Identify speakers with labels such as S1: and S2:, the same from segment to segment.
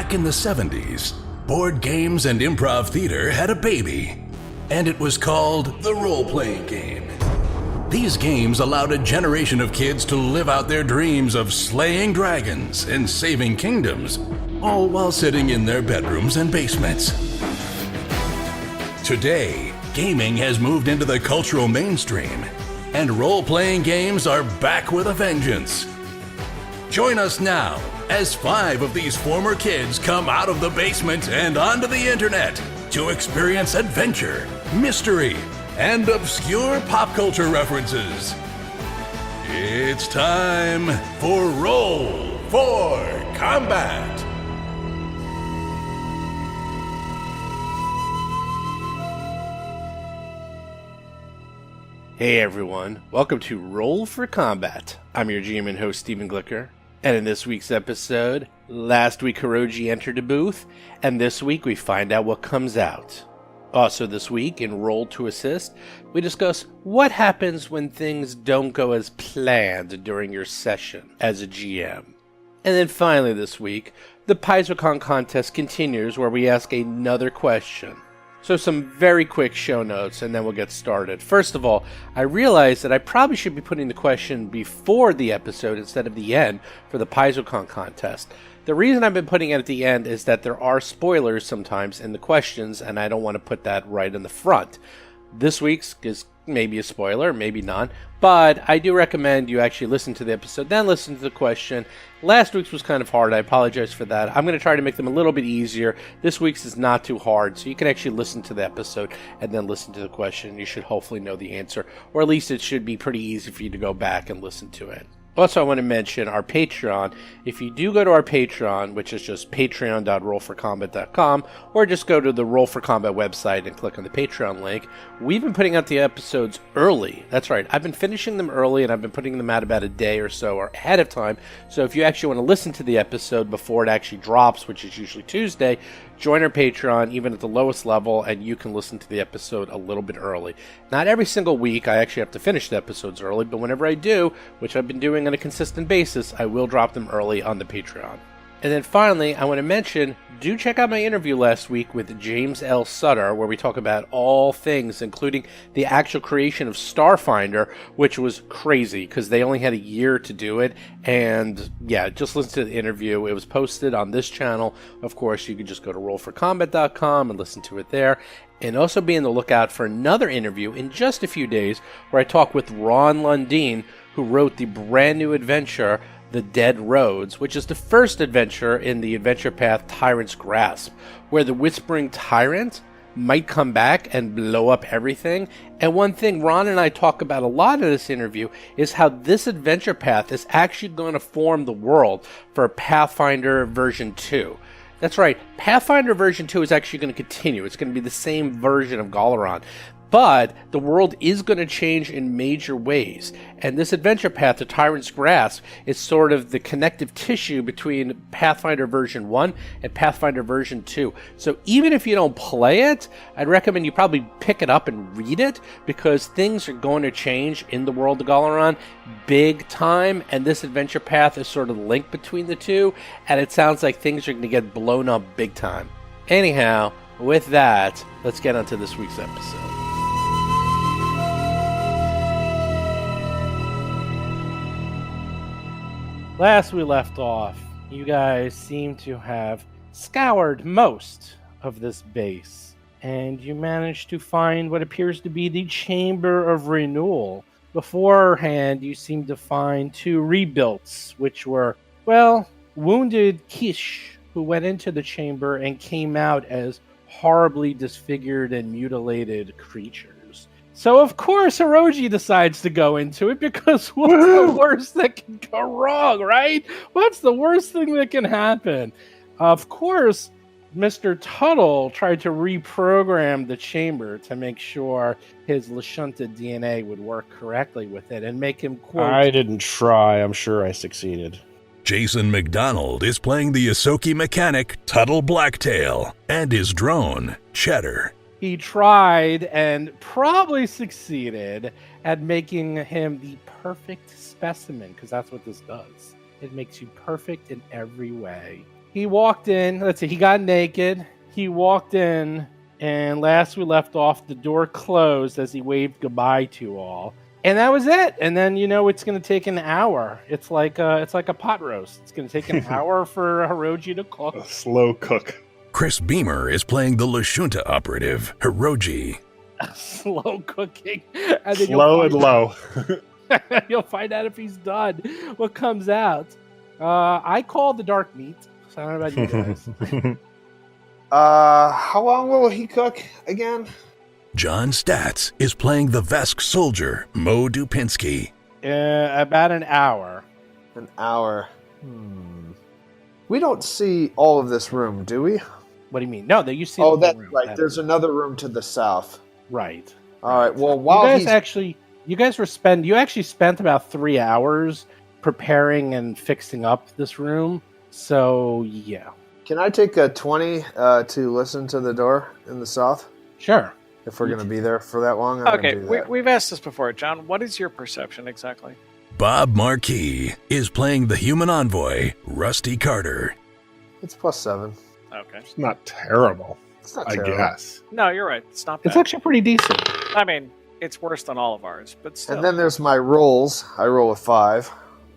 S1: Back in the 70s, board games and improv theater had a baby, and it was called the role-playing game. These games allowed a generation of kids to live out their dreams of slaying dragons and saving kingdoms, all while sitting in their bedrooms and basements. Today, gaming has moved into the cultural mainstream, and role-playing games are back with a vengeance. Join us now as 5 of these former kids come out of the basement and onto the internet to experience adventure, mystery, and obscure pop culture references. It's time for Roll for Combat!
S2: Hey everyone, welcome to Roll for Combat. I'm your GM and host Stephen Glicker, and in this week's episode, last week Hirogi entered a booth, and this week we find out what comes out. Also this week, in Roll to Assist, we discuss what happens when things don't go as planned during your session as a GM. And then finally this week, the PaizoCon contest continues where we ask another question. So some very quick show notes and then we'll get started. First of all, I realized that I probably should be putting the question before the episode instead of the end for the PaizoCon contest. The reason I've been putting it at the end is that there are spoilers sometimes in the questions and I don't want to put that right in the front. This week's is maybe a spoiler, maybe not, but I do recommend you actually listen to the episode, then listen to the question. Last week's was kind of hard, I apologize for that. I'm going to try to make them a little bit easier. This week's is not too hard, so you can actually listen to the episode and then listen to the question. You should hopefully know the answer, or at least it should be pretty easy for you to go back and listen to it. Also, I want to mention our Patreon. If you do go to our Patreon, which is just patreon.rollforcombat.com, or just go to the Roll for Combat website and click on the Patreon link, we've been putting out the episodes early. That's right. I've been finishing them early, and I've been putting them out about a day or so or ahead of time. So if you actually want to listen to the episode before it actually drops, which is usually Tuesday, join our Patreon, even at the lowest level, and you can listen to the episode a little bit early. Not every single week, I actually have to finish the episodes early, but whenever I do, which I've been doing on a consistent basis, I will drop them early on the Patreon. And then finally, I want to mention, do check out my interview last week with James L. Sutter, where we talk about all things, including the actual creation of Starfinder, which was crazy, because they only had a year to do it, and yeah, just listen to the interview. It was posted on this channel. Of course, you can just go to rollforcombat.com and listen to it there, and also be on the lookout for another interview in just a few days, where I talk with Ron Lundeen, who wrote the brand new adventure, The Dead Roads, which is the first adventure in the adventure path Tyrant's Grasp, where the Whispering Tyrant might come back and blow up everything. And one thing Ron and I talk about a lot in this interview is how this adventure path is actually going to form the world for Pathfinder version 2. That's right, Pathfinder version 2 is actually going to continue. It's going to be the same version of Galaran. But the world is going to change in major ways. And this adventure path, the Tyrant's Grasp, is sort of the connective tissue between Pathfinder version 1 and Pathfinder version 2. So even if you don't play it, I'd recommend you probably pick it up and read it, because things are going to change in the world of Galaran big time. And this adventure path is sort of the link between the two. And it sounds like things are going to get blown up big time. Anyhow, with that, let's get on to this week's episode. Last we left off, you guys seem to have scoured most of this base, and you managed to find what appears to be the Chamber of Renewal. Beforehand, you seemed to find 2 rebuilds, which were, well, wounded Kish, who went into the chamber and came out as horribly disfigured and mutilated creatures. So, of course, Hirogi decides to go into it, because what's the worst that can go wrong, right? What's the worst thing that can happen? Of course, Mr. Tuttle tried to reprogram the chamber to make sure his Lashunta DNA would work correctly with it and make him, quote...
S3: I didn't try. I'm sure I succeeded.
S1: Jason McDonald is playing the Yosoki mechanic Tuttle Blacktail and his drone, Cheddar.
S2: He tried and probably succeeded at making him the perfect specimen, because that's what this does. It makes you perfect in every way.
S3: He walked in. Let's see. He got naked. He walked in, and last we left off, the door closed as he waved goodbye to all. And that was it. And then it's going to take an hour. It's like a pot roast. It's going to take an hour for Hirogi to cook.
S4: A slow cook.
S1: Chris Beamer is playing the Lashunta operative, Hirogi.
S3: Slow cooking. And then
S4: Slow and low.
S3: you'll find out if he's done what comes out. I call the dark meat. So I don't know about you guys.
S5: How long will he cook again?
S1: John Statz is playing the Vesk soldier, Mo Dupinsky.
S3: About an hour.
S5: An hour. We don't see all of this room, do we?
S3: What do you mean? No, you see.
S5: Oh,
S3: the
S5: that's
S3: room.
S5: right. There's another room to the south.
S3: Right.
S5: All right. Well, while
S3: you actually spent about 3 hours preparing and fixing up this room. So yeah.
S5: Can I take a 20 to listen to the door in the south?
S3: Sure.
S5: If we're going to be there for that long, I'm
S6: Okay,
S5: gonna do that.
S6: we've asked this before. John, what is your perception exactly?
S1: Bob Marquis is playing the human envoy, Rusty Carter.
S5: It's +7.
S6: Okay.
S4: It's not terrible,
S5: It's not
S4: I
S5: terrible.
S4: guess.
S6: No, you're right. It's not bad.
S3: It's actually pretty decent.
S6: I mean, it's worse than all of ours, but still.
S5: And then there's my rolls. I roll a 5,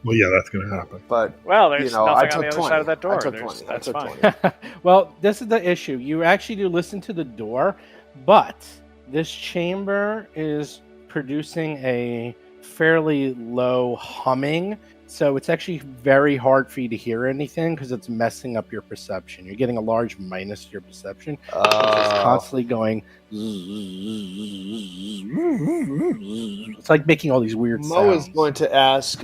S4: Well, yeah, that's going to happen.
S5: but
S6: well, there's
S5: I
S6: nothing on
S5: took
S6: the other
S5: 20.
S6: side of that door.
S5: I took
S6: There's-
S5: 20. I
S6: That's
S5: took
S6: fine.
S5: 20.
S3: Well, this is the issue. You actually do listen to the door, but this chamber is producing a fairly low humming. So it's actually very hard for you to hear anything because it's messing up your perception. You're getting a large minus to your perception. It's constantly going. It's like making all these weird
S5: Mo
S3: sounds.
S5: is going to ask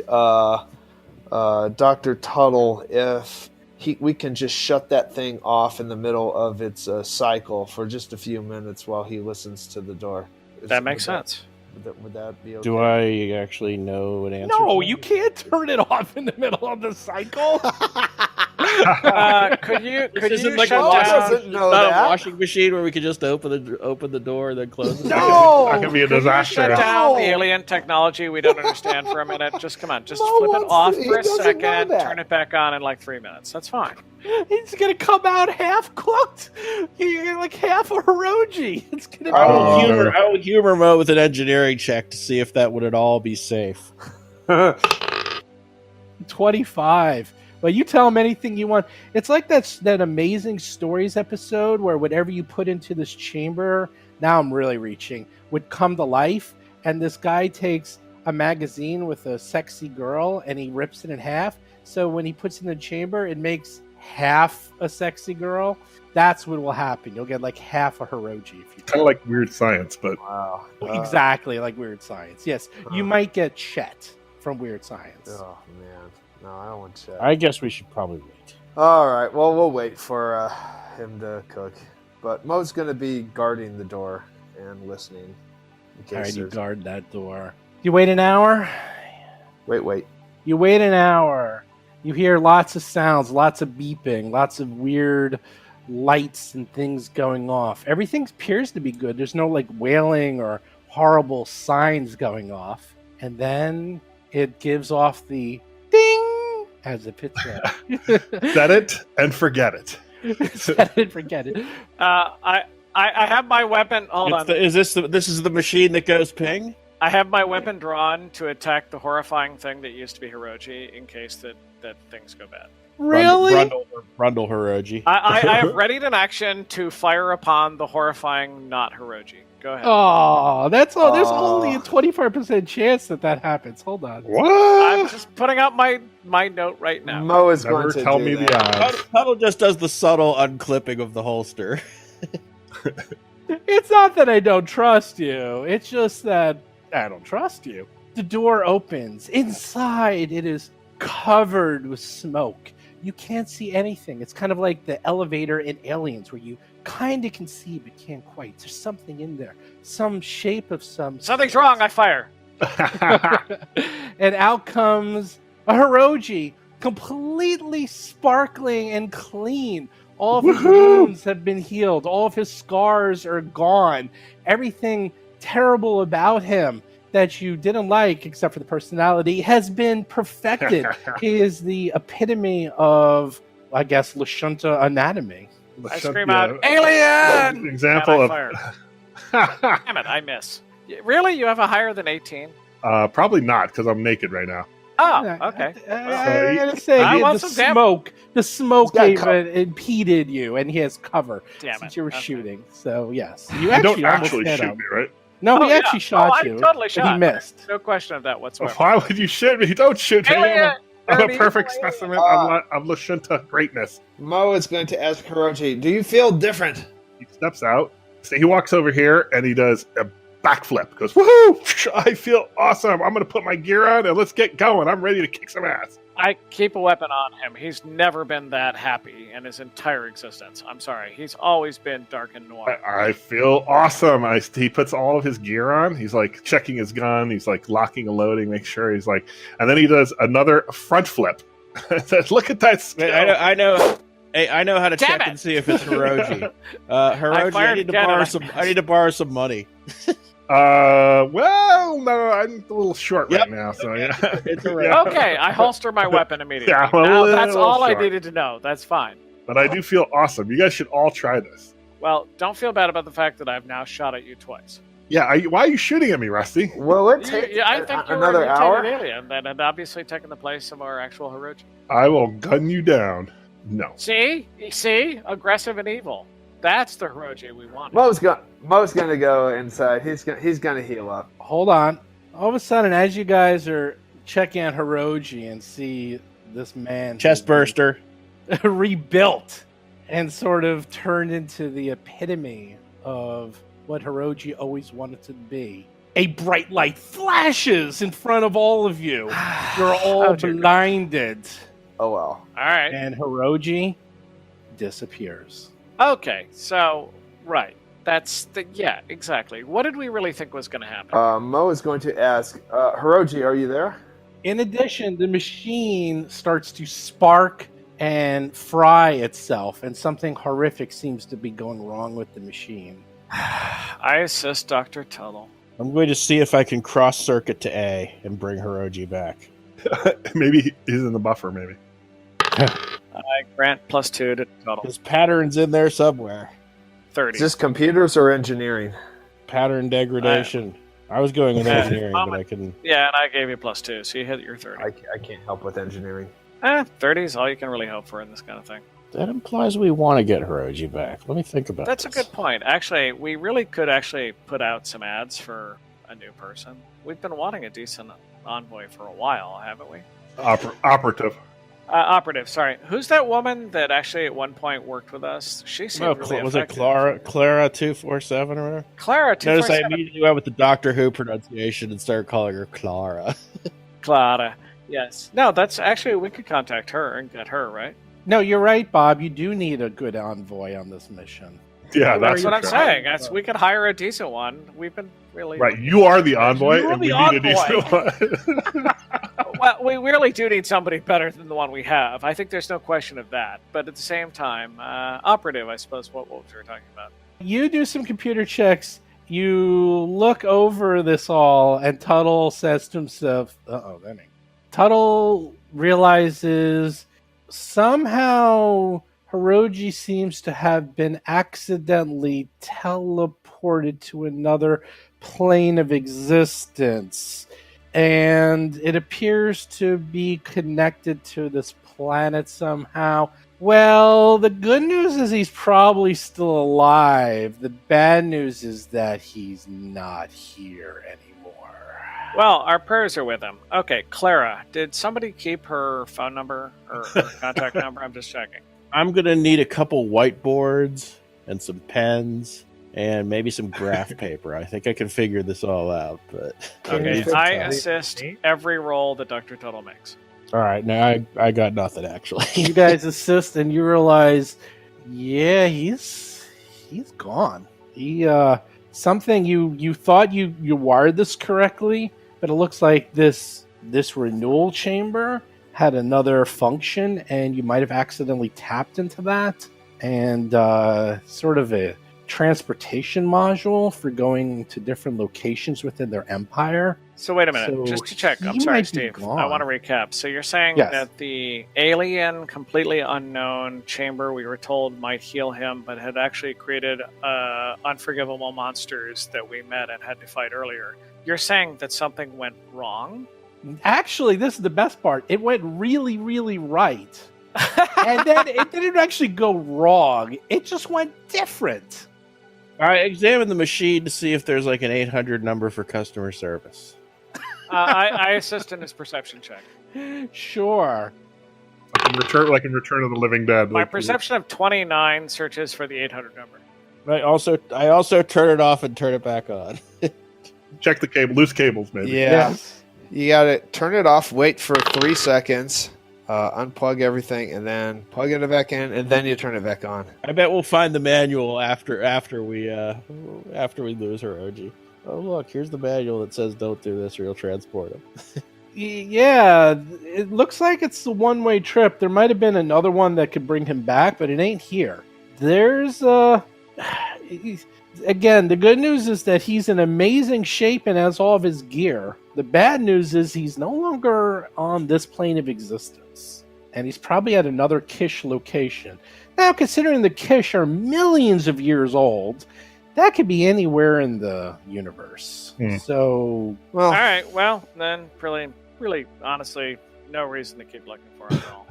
S5: Dr. Tuttle if we can just shut that thing off in the middle of its cycle for just a few minutes while he listens to the door.
S6: That makes sense.
S5: Would that be okay?
S3: Do I actually know an answer?
S7: No,
S3: to
S7: you
S3: that?
S7: can't turn it off in the middle of the cycle.
S6: Could you
S8: isn't like
S6: shut
S8: a washing,
S6: down?
S5: doesn't know
S8: not
S5: that.
S8: a washing machine where we could just open the door and then close it.
S5: No!
S4: That could be a
S6: Could you
S4: disaster.
S6: shut down
S5: No.
S6: the alien technology we don't understand for a minute? Just come on, just
S5: Mo
S6: flip it
S5: wants
S6: off
S5: to- he
S6: for a
S5: doesn't know
S6: second,
S5: that.
S6: turn it back on in like 3 minutes. That's fine.
S7: It's gonna come out half cooked. You're like half a Hirogi. It's gonna be.
S8: I would humor Mo with an engineering check to see if that would at all be safe.
S3: 25. Well, you tell him anything you want. It's like that Amazing Stories episode where whatever you put into this chamber, now I'm really reaching, would come to life. And this guy takes a magazine with a sexy girl and he rips it in half. So when he puts it in the chamber, it makes half a sexy girl. That's what will happen. You'll get like half a Hirogi. If you
S4: Kind of like Weird Science, but
S5: Wow.
S3: exactly like Weird Science. Yes, you might get Chet from Weird Science.
S5: Oh, man. No, I don't want to.
S3: I guess we should probably wait.
S5: All right. Well, we'll wait for him to cook. But Mo's going to be guarding the door and listening. In case
S3: All right, you
S5: there's-
S3: guard that door. You wait an hour.
S5: Wait.
S3: You wait an hour. You hear lots of sounds, lots of beeping, lots of weird lights and things going off. Everything appears to be good. There's no like wailing or horrible signs going off. And then it gives off the ding as if it's
S4: set it and forget it.
S3: set it, forget it.
S6: I have my weapon. Hold on.
S8: Is this the machine that goes ping?
S6: I have my weapon drawn to attack the horrifying thing that used to be Hirogi in case that things go bad.
S3: Really?
S8: Brundle Hirogi.
S6: I have readied an action to fire upon the horrifying not Hirogi. Go ahead.
S3: Oh, that's all. There's
S5: Oh.
S3: only a 25% chance that happens. Hold on.
S6: I'm
S4: What?
S6: just putting out my note right now.
S5: Mo is
S4: Never
S5: going to
S4: tell
S5: do
S4: me
S5: that.
S4: the odds.
S8: Tuttle just does the subtle unclipping of the holster.
S3: It's not that I don't trust you. It's just that I don't trust you. The door opens. Inside, it is covered with smoke. You can't see anything. It's kind of like the elevator in Aliens where you kind of can see but can't quite. There's something in there. Some shape of some...
S6: Something's wrong. I fire.
S3: And out comes a Hirogi, completely sparkling and clean. All of his wounds have been healed. All of his scars are gone. Everything terrible about him that you didn't like, except for the personality, has been perfected. He is the epitome of I guess, Lashunta anatomy.
S6: I
S4: Shut
S6: scream
S4: the-
S6: out, "Alien!"
S4: Example
S6: And I
S4: of
S6: fire. Damn it, I miss. Really? You have a higher than 18?
S4: probably not because I'm naked right now.
S6: Oh, okay.
S3: I gotta say,
S6: I want
S3: the
S6: some damn-
S3: smoke
S5: He's got
S3: impeded you, and he has cover
S6: Damn
S3: since
S6: it.
S3: you were
S6: Okay.
S3: shooting. So yes,
S4: You don't
S3: almost
S4: actually
S3: hit
S4: shoot
S3: him.
S4: me, right?
S3: No,
S6: Oh,
S3: he
S6: yeah.
S3: actually shot
S6: I
S3: you.
S6: totally
S3: but
S6: shot.
S3: he missed.
S6: No question of that whatsoever.
S4: Why would you shoot me? Don't shoot me.
S6: Alien!
S4: I'm
S6: You're
S4: a
S6: an
S4: perfect
S6: evil alien.
S4: specimen of Lashunta greatness.
S5: Mo is going to ask Hiroji, do you feel different?
S4: He steps out. So he walks over here and he does a backflip. Goes, woohoo! I feel awesome. I'm going to put my gear on and let's get going. I'm ready to kick some ass.
S6: I keep a weapon on him. He's never been that happy in his entire existence. I'm sorry. He's always been dark and noir.
S4: I feel awesome. He puts all of his gear on. He's like checking his gun. He's like locking and loading, make sure he's like, and then he does another front flip. Says, look at that skill.
S8: I know. Hey, I know how to
S6: Damn
S8: check
S6: it!
S8: and see if it's Hiroji. Hiroji, I
S6: fired
S8: need to
S6: again
S8: borrow
S6: and
S8: some. I need to borrow some money.
S4: Well, no, I'm a little short
S8: Yep.
S4: right now, so yeah.
S8: It's a
S4: Yeah.
S6: Okay, I holster my weapon immediately.
S4: Yeah, I'm a
S6: now, that's
S4: little
S6: all I
S4: short.
S6: needed to know. That's fine.
S4: But I do feel awesome. You guys should all try this.
S6: Well, don't feel bad about the fact that I've now shot at you twice.
S4: Yeah, why are you shooting at me, Rusty?
S5: Will it take
S6: I think you
S5: another
S6: were a
S5: hour?
S6: mutated alien that had obviously taken the place of our actual Hiroji.
S4: I will gun you down. No.
S6: See? Aggressive and evil. That's the Hiroji we want.
S5: Mo's gonna go inside. He's gonna heal up.
S3: Hold on. All of a sudden, as you guys are checking out Hiroji and see this man
S8: Chest burster.
S3: rebuilt and sort of turned into the epitome of what Hiroji always wanted to be. A bright light flashes in front of all of you. You're all
S6: Oh, dear.
S3: blinded.
S5: Oh well.
S6: All right.
S3: And Hiroji disappears.
S6: Okay, so, right. Yeah, exactly. What did we really think was going to happen?
S5: Mo is going to ask, Hiroji, are you there?
S3: In addition, the machine starts to spark and fry itself, and something horrific seems to be going wrong with the machine.
S6: I assist Dr. Tuttle.
S8: I'm going to see if I can cross circuit to A and bring Hiroji back.
S4: Maybe he's in the buffer, maybe.
S6: I grant +2 to Tuttle.
S8: His pattern's in there somewhere.
S6: 30.
S5: Is this computers or engineering?
S8: Pattern degradation. I was going with engineering,
S6: I'm
S8: but
S6: a-
S8: I can.
S6: Yeah, and I gave you +2, so you hit your 30.
S5: I can't help with engineering.
S6: 30 is all you can really hope for in this kind of thing.
S8: That implies we want to get Hiroji back. Let me think about
S6: That's a
S8: this.
S6: good point. Actually, we really could actually put out some ads for a new person. We've been wanting a decent envoy for a while, haven't we?
S4: Operative.
S6: Operative, sorry. Who's that woman that actually at one point worked with us? She seemed
S8: No,
S6: really
S8: was it
S6: effective.
S8: Clara 247 or whatever?
S6: Clara,
S8: Notice I
S6: 247.
S8: immediately went with the Doctor Who pronunciation and started calling her Clara.
S6: Clara. Yes. No, that's actually, we could contact her and get her, right?
S3: No, you're right, Bob. You do need a good envoy on this mission.
S4: Yeah,
S6: That's
S4: that's
S6: what
S4: for
S6: I'm
S4: sure.
S6: saying. We could hire a decent one. We've been really
S4: Right, you are the envoy,
S6: You're
S4: and we
S6: the
S4: need a
S6: envoy.
S4: decent one.
S6: Well, we really do need somebody better than the one we have. I think there's no question of that. But at the same time, operative, I suppose, what we were talking about.
S3: You do some computer checks. You look over this all, and Tuttle says to himself, that ain't. Tuttle realizes somehow Hiroji seems to have been accidentally teleported to another plane of existence. And it appears to be connected to this planet somehow. Well, the good news is he's probably still alive. The bad news is that he's not here anymore.
S6: Well, our prayers are with him. Okay, Clara, did somebody keep her phone number or her contact number? I'm just checking.
S8: I'm going to need a couple whiteboards and some pens and maybe some graph paper. I think I can figure this all out. But
S6: Okay,
S5: Can
S6: I
S5: you-
S6: assist every roll that Dr. Tuttle makes.
S8: all right, now I got nothing actually.
S3: You guys assist, and you realize, yeah, he's gone. He something you thought you wired this correctly, but it looks like this renewal chamber had another function, and you might have accidentally tapped into that, and sort of transportation module for going to different locations within their empire.
S6: So wait a minute,
S3: So
S6: just to check.
S3: he
S6: I'm sorry,
S3: might be
S6: Steve.
S3: gone.
S6: I want to recap. So you're saying
S3: Yes.
S6: that the alien, completely unknown chamber we were told might heal him, but had actually created unforgivable monsters that we met and had to fight earlier. You're saying that something went wrong?
S3: Actually, this is the best part. It went really, really right. And then it didn't actually go wrong. It just went different.
S8: I examine the machine to see if there's like an 800 number for customer service.
S6: I assist in his perception check.
S3: Sure.
S4: Like in Return of the Living Dead.
S6: My
S4: like,
S6: perception of 29 searches for the 800 number.
S8: I also turn it off and turn it back on.
S4: Check the cable, loose cables, maybe.
S5: Yeah.
S3: Yes.
S5: You got to turn it off, wait for 3 seconds, unplug everything, and then plug it back in, and then you turn it back on.
S8: I bet we'll find the manual after we lose Hirogi. Oh look, here's the manual that says don't do this or you'll transport him.
S3: Yeah, it looks like it's a one-way trip. There might have been another one that could bring him back, but it ain't here. There's again, the good news is that he's in amazing shape and has all of his gear. The bad news is he's no longer on this plane of existence, and he's probably at another Kish location. Now, considering the Kish are millions of years old, that could be anywhere in the universe. So,
S5: Well,
S6: All right, well, then, really, honestly, no reason to keep looking for him at all.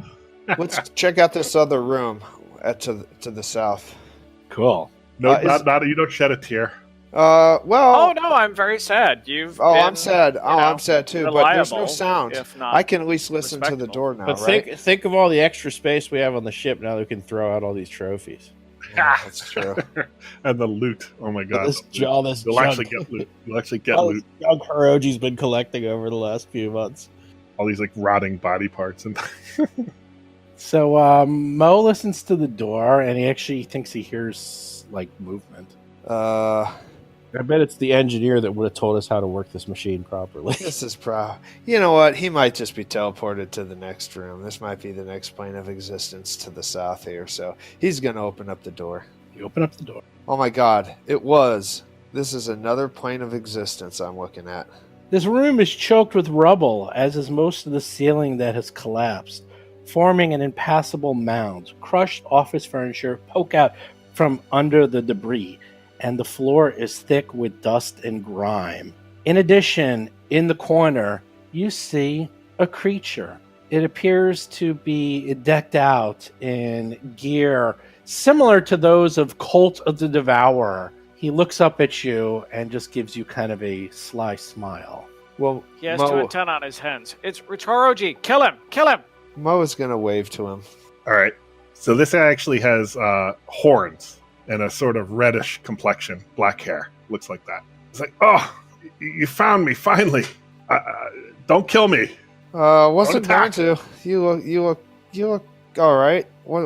S5: let's check out this other room to the south.
S3: cool.
S4: No,
S5: is-
S4: not you don't shed a tear.
S5: Well,
S6: Oh, no, I'm very sad. You've
S5: oh,
S6: been,
S5: I'm sad.
S6: you
S5: Oh,
S6: know,
S5: I'm sad too. But there's no
S6: reliable,
S5: sound.
S6: if not
S5: I can at least listen to the
S6: respectable.
S5: door now,
S8: But
S5: right?
S8: think of all the extra space we have on the ship now that we can throw out all these trophies.
S5: Yeah, that's true.
S4: And the loot. Oh my god.
S8: All this
S4: You'll
S8: junk,
S4: actually get loot. You'll actually get
S8: all
S4: loot.
S8: this junk Hiroji's been collecting over the last few months.
S4: All these like rotting body parts and
S3: So Mo listens to the door, and he actually thinks he hears like movement.
S8: I bet it's the engineer that would have told us how to work this machine properly.
S5: This is You know what? He might just be teleported to the next room. This might be the next plane of existence to the south here. So he's going to open up the door.
S3: You open up the door.
S5: Oh my god, it was. This is another plane of existence I'm looking at.
S3: This room is choked with rubble, as is most of the ceiling that has collapsed, forming an impassable mound. Crushed office furniture poke out from under the debris, and the floor is thick with dust and grime. In addition, in the corner, you see a creature. It appears to be decked out in gear similar to those of Cult of the Devourer. He looks up at you and just gives you kind of a sly smile.
S5: Well,
S6: He has two antennae on his hands. It's Hirogi. Kill him! Kill him!
S5: Mo is going to wave to him.
S4: all right. So this actually has horns and a sort of reddish complexion, black hair. Looks like that. It's like, oh, you found me finally. Don't kill me.
S5: Wasn't
S4: Don't
S5: going
S4: attack.
S5: to. You look all right. What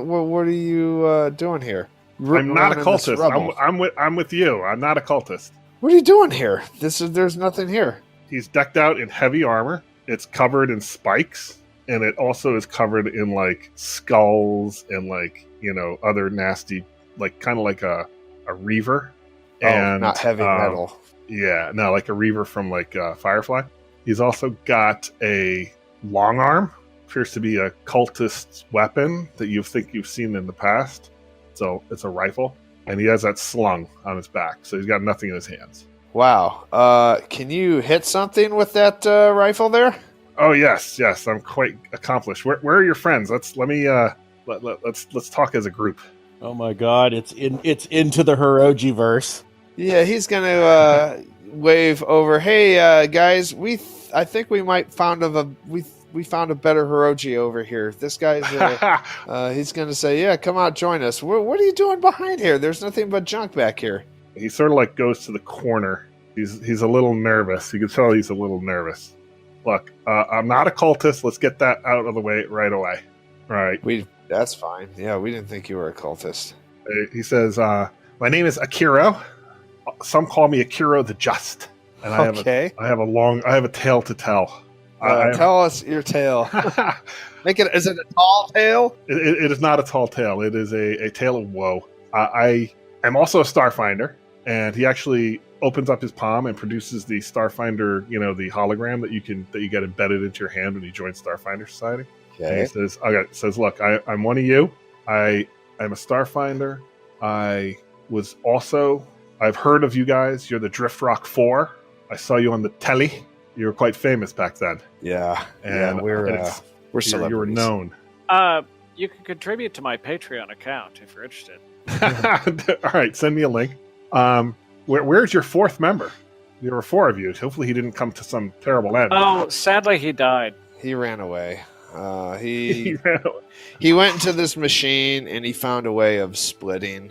S5: are you doing here?
S4: I'm not a
S5: Running this
S4: cultist.
S5: rubble.
S4: I'm with you. I'm not a cultist.
S5: What are you doing here? There's nothing here.
S4: He's decked out in heavy armor. It's covered in spikes, and it also is covered in like skulls and like other nasty, like kind of like a reaver. And
S5: not heavy metal.
S4: Yeah, no, like a reaver from like Firefly. He's also got a long arm. Appears to be a cultist's weapon that you think you've seen in the past. So it's a rifle, and he has that slung on his back. So he's got nothing in his hands.
S5: Wow. Can you hit something with that rifle there?
S4: Oh yes, I'm quite accomplished. Where are your friends? Let's talk as a group.
S8: Oh my god, it's into the Hirogi-Verse.
S5: Yeah, he's gonna wave over. Hey, guys, I think we might found we found a better Hirogi over here. This guy's he's gonna say, yeah, come out, join us. What are you doing behind here? There's nothing but junk back here.
S4: He sort of like goes to the corner. He's a little nervous. You can tell he's a little nervous. Look, I'm not a cultist. Let's get that out of the way right away. All right.
S5: That's fine. Yeah, we didn't think you were a cultist.
S4: He says, my name is Akiro. Some call me Akiro the Just. And I have a tale to tell.
S5: Tell us your tale. Is it a tall tale?
S4: It is not a tall tale. It is a tale of woe. I am also a Starfinder, and he actually opens up his palm and produces the Starfinder, the hologram that you get embedded into your hand when you join Starfinder Society. And he says, "Look, I'm one of you. I'm a Starfinder. I've heard of you guys. You're the Drift Rock 4. I saw you on the telly. You were quite famous back then.
S5: Yeah,
S4: and
S5: we're celebrities.
S4: You were known.
S6: You can contribute to my Patreon account if you're interested.
S4: All right, send me a link. Where's your fourth member? There were 4 of you. Hopefully he didn't come to some terrible end.
S6: Oh, sadly he died.
S5: He ran away.
S4: He ran away.
S5: He went into this machine and he found a way of splitting.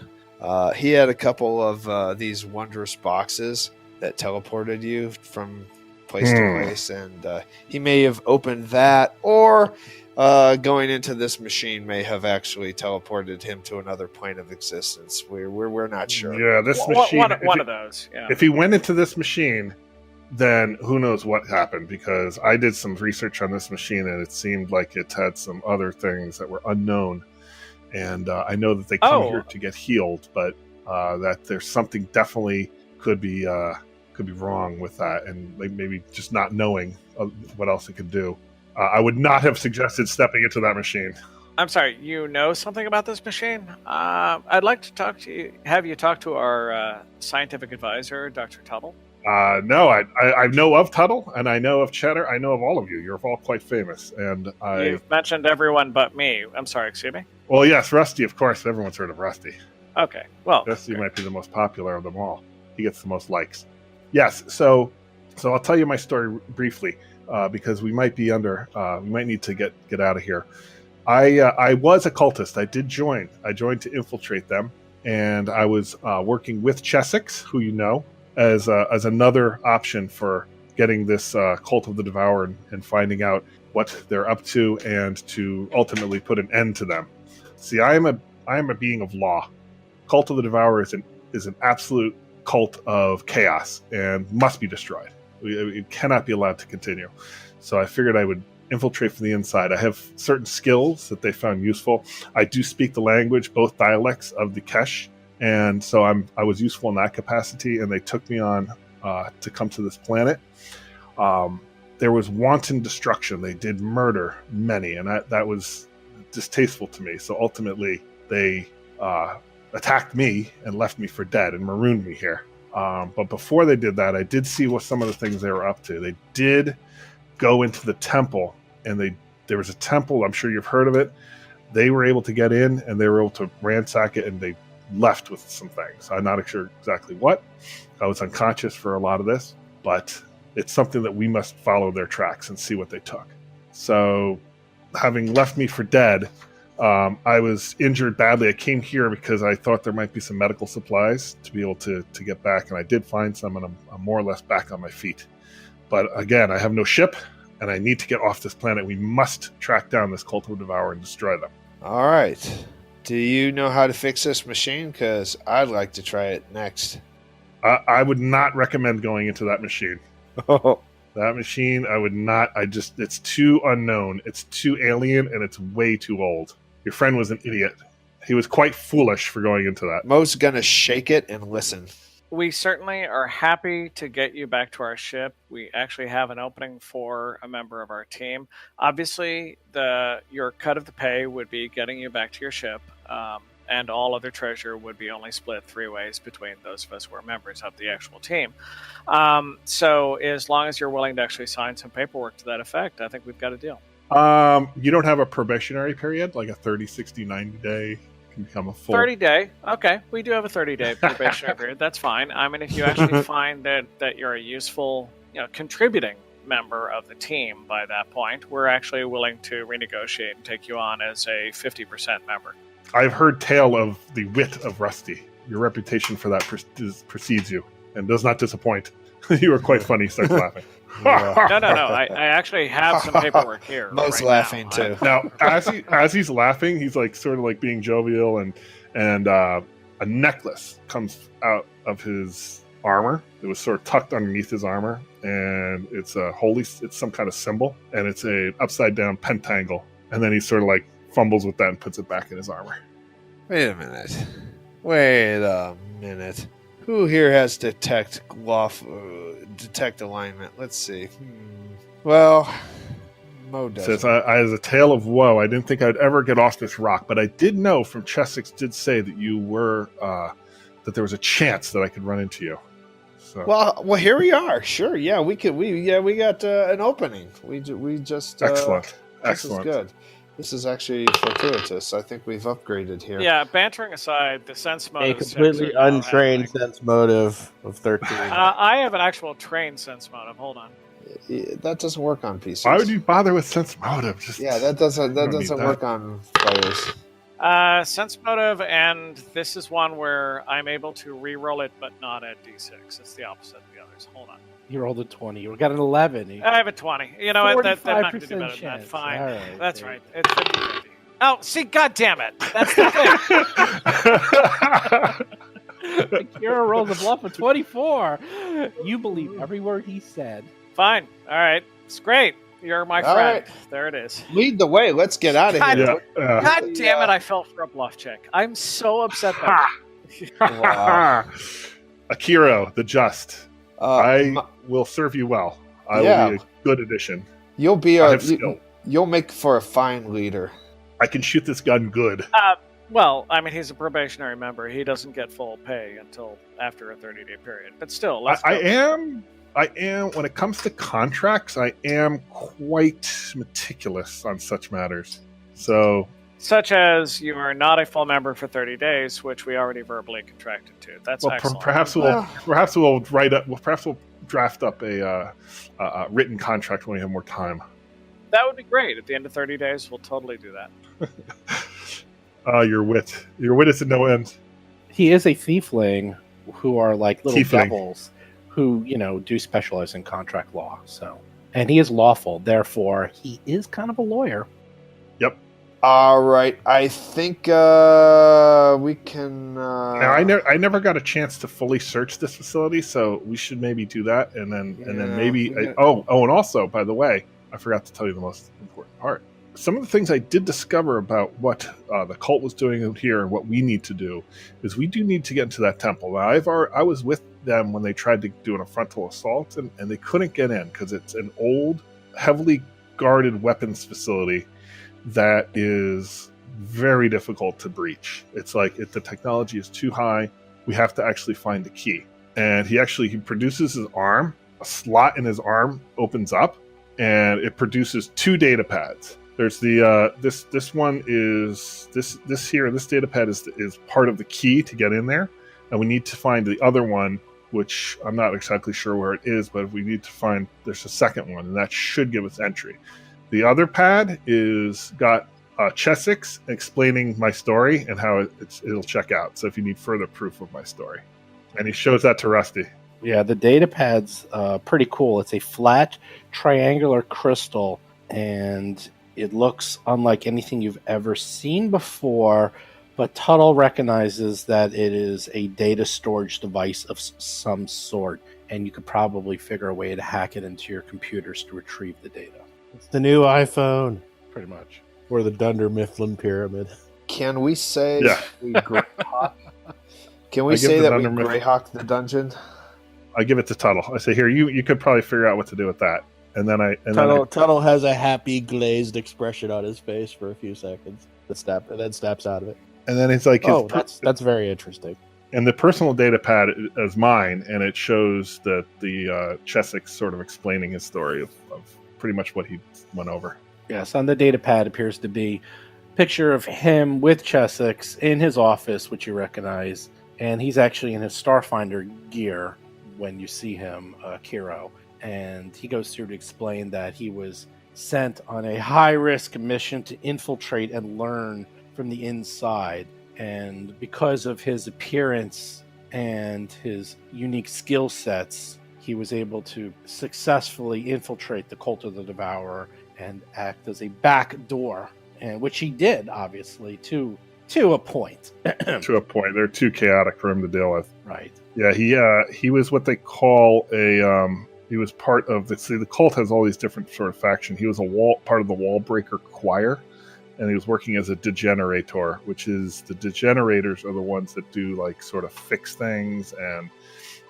S5: He had a couple of these wondrous boxes that teleported you from place to place, and he may have opened that, or going into this machine may have actually teleported him to another plane of existence. We're not sure.
S4: Yeah, this machine.
S6: One of those. Yeah.
S4: If he went into this machine, then who knows what happened, because I did some research on this machine and it seemed like it had some other things that were unknown. And I know that they come here to get healed, but that there's something definitely could be wrong with that, and maybe just not knowing what else it could do. I would not have suggested stepping into that machine.
S6: I'm sorry, you know something about this machine? I'd like to have you talk to our scientific advisor, Dr. Tuttle.
S4: No, I know of Tuttle, and I know of Cheddar. I know of all of you. You're all quite famous. And
S6: You've mentioned everyone but me. I'm sorry, excuse me?
S4: Well, yes, Rusty, of course. Everyone's heard of Rusty.
S6: Okay, well.
S4: Rusty might be the most popular of them all. He gets the most likes. Yes, so I'll tell you my story briefly, because we might be we might need to get out of here. I was a cultist. I did join. I joined to infiltrate them, and I was working with Chessex, who you know, as another option for getting this Cult of the Devourer and finding out what they're up to, and to ultimately put an end to them. See, I am a being of law. Cult of the Devourer is an absolute cult of chaos and must be destroyed. It cannot be allowed to continue. So I figured I would infiltrate from the inside. I have certain skills that they found useful. I do speak the language, both dialects of the Kesh, and so I was useful in that capacity, and they took me on to come to this planet. There was wanton destruction. They did murder many, and that was distasteful to me. So ultimately, they attacked me and left me for dead and marooned me here. But before they did that, I did see what some of the things they were up to. They did go into the temple, and there was a temple. I'm sure you've heard of it. They were able to get in, and they were able to ransack it, and they left with some things. I'm not sure exactly what. I was unconscious for a lot of this, but it's something that we must follow their tracks and see what they took. So, having left me for dead, I was injured badly. I came here because I thought there might be some medical supplies to be able to get back, and I did find some, and I'm more or less back on my feet. But again, I have no ship, and I need to get off this planet. We must track down this Cult of the Devourer and destroy them.
S5: All right. Do you know how to fix this machine? Because I'd like to try it next.
S4: I would not recommend going into that machine. That machine, I would not. It's too unknown. It's too alien, and it's way too old. Your friend was an idiot. He was quite foolish for going into that.
S5: Mo's gonna shake it and listen.
S6: We certainly are happy to get you back to our ship. We actually have an opening for a member of our team. Obviously, your cut of the pay would be getting you back to your ship, and all other treasure would be only split 3 ways between those of us who are members of the actual team. So as long as you're willing to actually sign some paperwork to that effect, I think we've got a deal.
S4: You don't have a probationary period, like a 30, 60, 90 day? Become a full
S6: 30-day. Okay, we do have a 30-day probationary period. That's fine. I mean, if you actually find that you're a useful, contributing member of the team by that point, we're actually willing to renegotiate and take you on as a 50% member.
S4: I've heard tale of the wit of Rusty. Your reputation for that precedes you and does not disappoint. You were quite funny. He starts laughing.
S6: No. I actually have some paperwork here.
S5: Mo's laughing too.
S4: Now, as he's laughing, he's like sort of like being jovial, and a necklace comes out of his armor. It was sort of tucked underneath his armor, and it's some kind of symbol, and it's a upside down pentangle. And then he sort of like fumbles with that and puts it back in his armor.
S5: Wait a minute. Wait a minute. Who here has detect alignment? Let's see. Well, Mo does.
S4: Says, I, as a tale of woe, I didn't think I'd ever get off this rock, but I did know from Chessex did say that you were, that there was a chance that I could run into you. So.
S5: Well, here we are. Sure, yeah, we got an opening. We just
S4: Excellent.
S5: This is good. This is actually fortuitous. I think we've upgraded here.
S6: Yeah, bantering aside, the sense
S8: A
S6: motive.
S8: completely untrained sense motive of 13.
S6: I have an actual trained sense motive. Hold on.
S5: That doesn't work on PCs.
S4: Why would you bother with sense motive?
S5: That doesn't work on players.
S6: Sense motive, and this is one where I'm able to re-roll it, but not at D6. It's the opposite of the others. Hold on.
S3: You rolled a 20. You got an 11.
S6: I have a 20. You know what? That's not going to do
S3: 45%
S6: better than that.
S3: chance.
S6: Fine.
S3: All right,
S6: That's
S3: there
S6: right. It's 50-50. Oh, see, God damn it. That's the thing.
S3: Kira rolls a bluff of 24. You believe every word he said.
S6: Fine. All right. It's great. You're my
S5: All
S6: friend.
S5: right.
S6: There it is.
S5: Lead the way. Let's get out of
S6: God,
S5: here.
S6: God damn it. I fell for a bluff check. I'm so upset by that.
S5: Wow.
S4: Akiro, the Just. I will serve you well. I will be a good addition.
S5: You'll be
S4: skill.
S5: You'll make for a fine leader.
S4: I can shoot this gun good.
S6: Well, I mean, he's a probationary member. He doesn't get full pay until after a 30-day period. But still, let's go.
S4: I am, when it comes to contracts, I am quite meticulous on such matters. So,
S6: such as you are not a full member for 30 days, which we already verbally contracted to. That's excellent.
S4: Perhaps we'll draft up a written contract when we have more time.
S6: That would be great. At the end of 30 days, we'll totally do that.
S4: Your wit is to no end.
S3: He is a thiefling who are like little
S4: Tiefling.
S3: devils who, do specialize in contract law. So, and he is lawful. Therefore, he is kind of a lawyer.
S4: Yep.
S5: All right. I think we can.
S4: Now, I never got a chance to fully search this facility, so we should maybe do that, and then maybe. And also, by the way, I forgot to tell you the most important part. Some of the things I did discover about what the cult was doing out here and what we need to do is we do need to get into that temple. Now, I was with them when they tried to do a frontal assault, and they couldn't get in because it's an old, heavily guarded weapons facility that is very difficult to breach. It's like if the technology is too high, we have to actually find the key. And he produces his arm, a slot in his arm opens up, and it produces 2 data pads. There's the this one is this data pad is part of the key to get in there, and we need to find the other one, which I'm not exactly sure where it is, but we need to find there's a second one, and that should give us entry. The other pad is got Chessex explaining my story and how it'll check out. So if you need further proof of my story, and he shows that to Rusty.
S3: Yeah, the data pad's pretty cool. It's a flat triangular crystal, and it looks unlike anything you've ever seen before, but Tuttle recognizes that it is a data storage device of some sort, and you could probably figure a way to hack it into your computers to retrieve the data.
S8: It's the new iPhone.
S3: Pretty much.
S8: Or the Dunder Mifflin Pyramid.
S5: Can we say we Greyhawk? Can we
S4: I give
S5: say
S4: the
S5: that we
S4: Dunder Mifflin-
S5: Greyhawk the dungeon?
S4: I give it to Tuttle. I say, here, you could probably figure out what to do with that. And then
S8: Tuttle has a happy glazed expression on his face for a few seconds. And then snaps out of it.
S4: And then it's like,
S8: that's very interesting.
S4: And the personal data pad is mine, and it shows that the Chessex sort of explaining his story of pretty much what he went over.
S3: Yes, on the data pad appears to be a picture of him with Chessex in his office, which you recognize, and he's actually in his Starfinder gear when you see him, Kiro. And he goes through to explain that he was sent on a high-risk mission to infiltrate and learn from the inside. And because of his appearance and his unique skill sets, he was able to successfully infiltrate the Cult of the Devourer and act as a back door, and which he did, obviously, to a point.
S4: To a point. They're too chaotic for him to deal with.
S3: Right.
S4: Yeah, he was what they call he was part of the cult has all these different sort of factions. He was part of the Wall Breaker Choir, and he was working as a degenerator, which is the degenerators are the ones that do like sort of fix things, and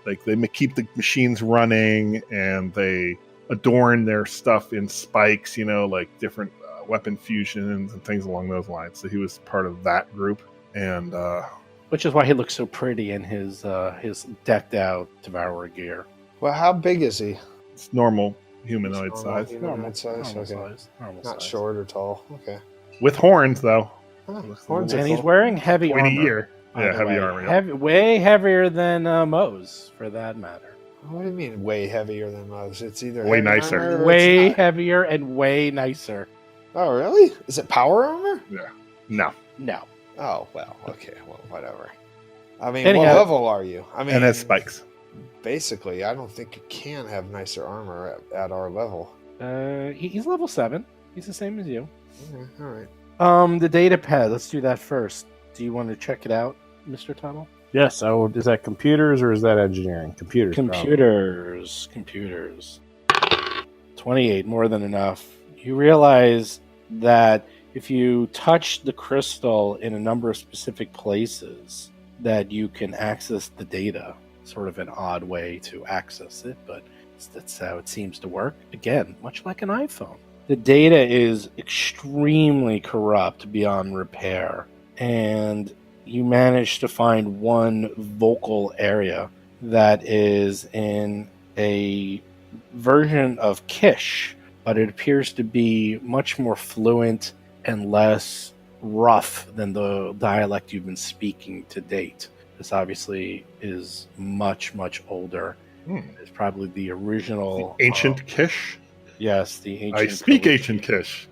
S4: like they keep the machines running, and they adorn their stuff in spikes, like different weapon fusions and things along those lines. So he was part of that group, and
S3: which is why he looks so pretty in his decked out Devourer gear.
S5: Well, how big is he?
S4: it's normal humanoid size.
S5: Humanoid size.
S3: Normal
S5: Okay.
S3: size. Normal
S5: Not
S3: size.
S5: short or tall. Okay.
S4: With horns, though.
S5: Huh,
S4: Looks
S5: horns
S4: a
S5: are
S3: And
S4: little
S3: he's wearing heavy
S4: pointy
S3: armor.
S4: ear.
S3: by
S4: Yeah,
S3: the
S4: heavy
S3: way.
S4: armor. Yeah.
S3: Way heavier than Moe's, for that matter.
S5: What do you mean way heavier than others? It's either
S4: Way
S5: heavy
S4: nicer.
S5: armor or it's
S3: Way
S5: not.
S3: heavier and way nicer.
S5: Oh, really? Is it power armor?
S4: No.
S3: No.
S5: Oh, well, okay, well, whatever. I mean,
S3: Anyhow.
S5: what level are you? I mean,
S4: And has spikes.
S5: basically, I don't think you can have nicer armor at our level.
S3: He's level 7. He's the same as you.
S5: Okay, all right.
S3: The data pad. Let's do that first. Do you want to check it out, Mr. Tuttle?
S8: Yes. Is that computers or is that engineering? Computers. probably.
S3: Computers. 28, more than enough. You realize that if you touch the crystal in a number of specific places, that you can access the data. Sort of an odd way to access it, but that's how it seems to work. Again, much like an iPhone. The data is extremely corrupt beyond repair, and you manage to find one vocal area that is in a version of Kish, but it appears to be much more fluent and less rough than the dialect you've been speaking to date. This obviously is much, much older. It's probably the original...
S4: Ancient Kish?
S3: Yes, the ancient...
S4: I speak ancient Kish.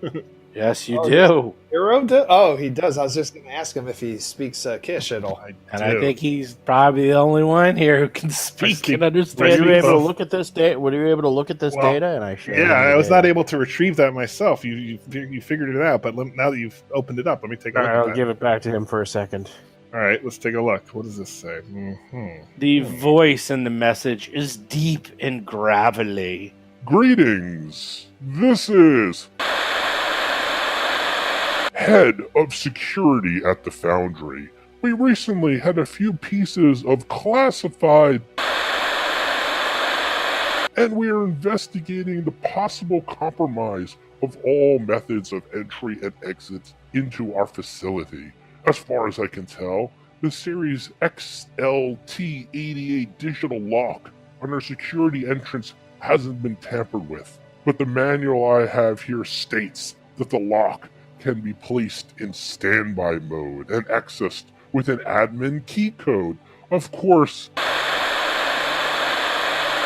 S3: Yes, you
S5: Oh,
S3: do.
S5: Hero? Oh, he does. I was just going to ask him if he speaks Kish at all.
S3: And I think he's probably the only one here who can speak
S4: speak-
S3: and
S8: Were
S3: understand.
S8: you able to
S4: both.
S8: look at this data? Were you able to look at this
S4: Well,
S8: data? And I showed
S4: Yeah,
S8: him the
S4: I was
S8: data.
S4: not able to retrieve that myself. You figured it out, but now that you've opened it up, let me take a
S8: All
S4: look
S8: right,
S4: at
S8: I'll
S4: that.
S8: give it back to him for a second.
S4: All right, let's take a look. What does this say?
S3: The voice in the message is deep and gravelly.
S9: Greetings. This is Head of Security at the Foundry. We recently had a few pieces of classified, and we are investigating the possible compromise of all methods of entry and exit into our facility. As far as I can tell, the Series XLT-88 digital lock on our security entrance hasn't been tampered with, but the manual I have here states that the lock can be placed in standby mode and accessed with an admin key code. Of course,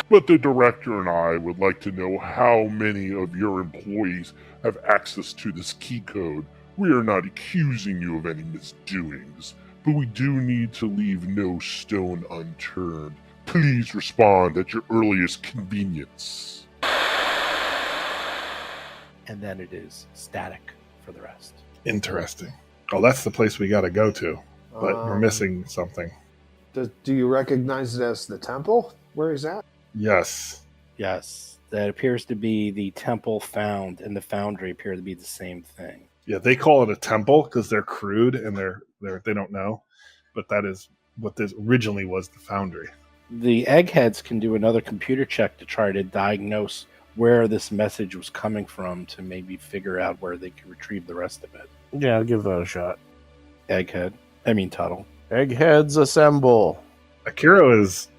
S9: but the director and I would like to know how many of your employees have access to this key code. We are not accusing you of any misdoings, but we do need to leave no stone unturned. Please respond at your earliest convenience.
S3: And then it is static for the rest.
S4: Interesting. Oh, that's the place we got to go to, but we're missing something.
S5: Do you recognize it as the temple? Where is that?
S4: Yes.
S3: Yes, that appears to be the temple found, and the foundry appear to be the same thing.
S4: Yeah, they call it a temple because they're crude and they don't know, but that is what this originally was, the foundry.
S3: The eggheads can do another computer check to try to diagnose where this message was coming from to maybe figure out where they can retrieve the rest of it.
S8: Yeah, I'll give that a shot.
S3: Tuttle.
S8: Eggheads assemble.
S4: Akira is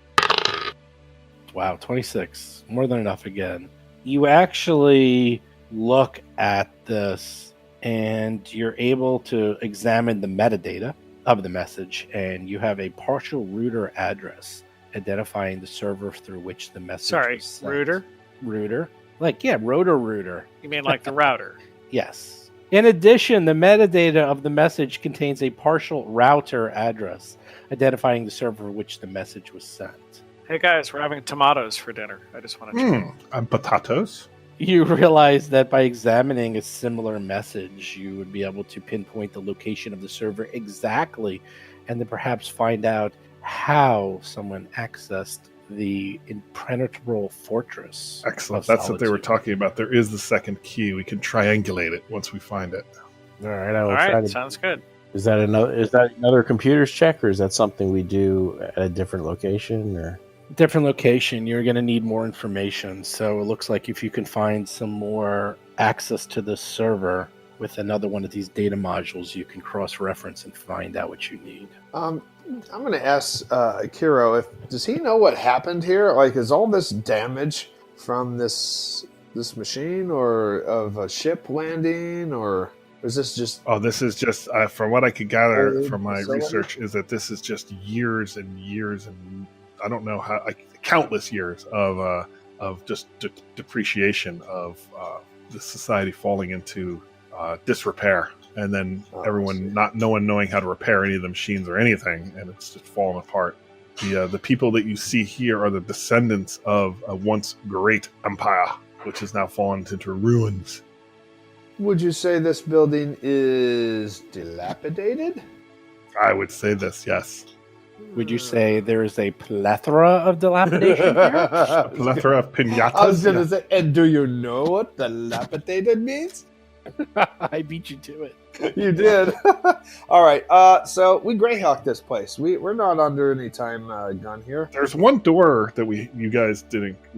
S3: Wow, 26. More than enough again. You actually look at this and you're able to examine the metadata of the message, and you have a partial router address identifying the server through which the message
S6: Sorry,
S3: was sent.
S6: router?
S3: Router? Like, yeah, router.
S6: You mean like the router?
S3: Yes. In addition, the metadata of the message contains a partial router address identifying the server for which the message was sent.
S6: Hey guys, we're having tomatoes for dinner. I just want to check.
S4: and potatoes.
S3: You realize that by examining a similar message, you would be able to pinpoint the location of the server exactly, and then perhaps find out how someone accessed the impenetrable fortress.
S4: Excellent.
S3: of
S4: That's what they were
S3: Solitude.
S4: talking about. There is the second key. We can triangulate it once we find it.
S8: All right, I will
S6: All
S8: try
S6: right,
S8: to.
S6: sounds good.
S8: Is that another computer's check, or is that something we do at a different location? Or
S3: Different location, you're going to need more information. So it looks like if you can find some more access to this server with another one of these data modules, you can cross-reference and find out what you need.
S5: I'm going to ask Kiro does he know what happened here? Like, is all this damage from this machine or of a ship landing, or is this just?
S4: Oh, this is just from what I could gather
S5: Old
S4: from my
S5: facility?
S4: research is that this is just years and years and I don't know how countless years of just depreciation of the society falling into disrepair, and then no one knowing how to repair any of the machines or anything, and it's just falling apart. The people that you see here are the descendants of a once great empire, which has now fallen into ruins.
S5: Would you say this building is dilapidated?
S4: I would say this, yes.
S3: Would you say there is a plethora of dilapidation here?
S4: A plethora of pinatas.
S5: I was going to say, and do you know what dilapidated means?
S3: I beat you to it.
S5: You did. All right. So we Greyhawk this place. We're not under any time gun here.
S4: There's one door that we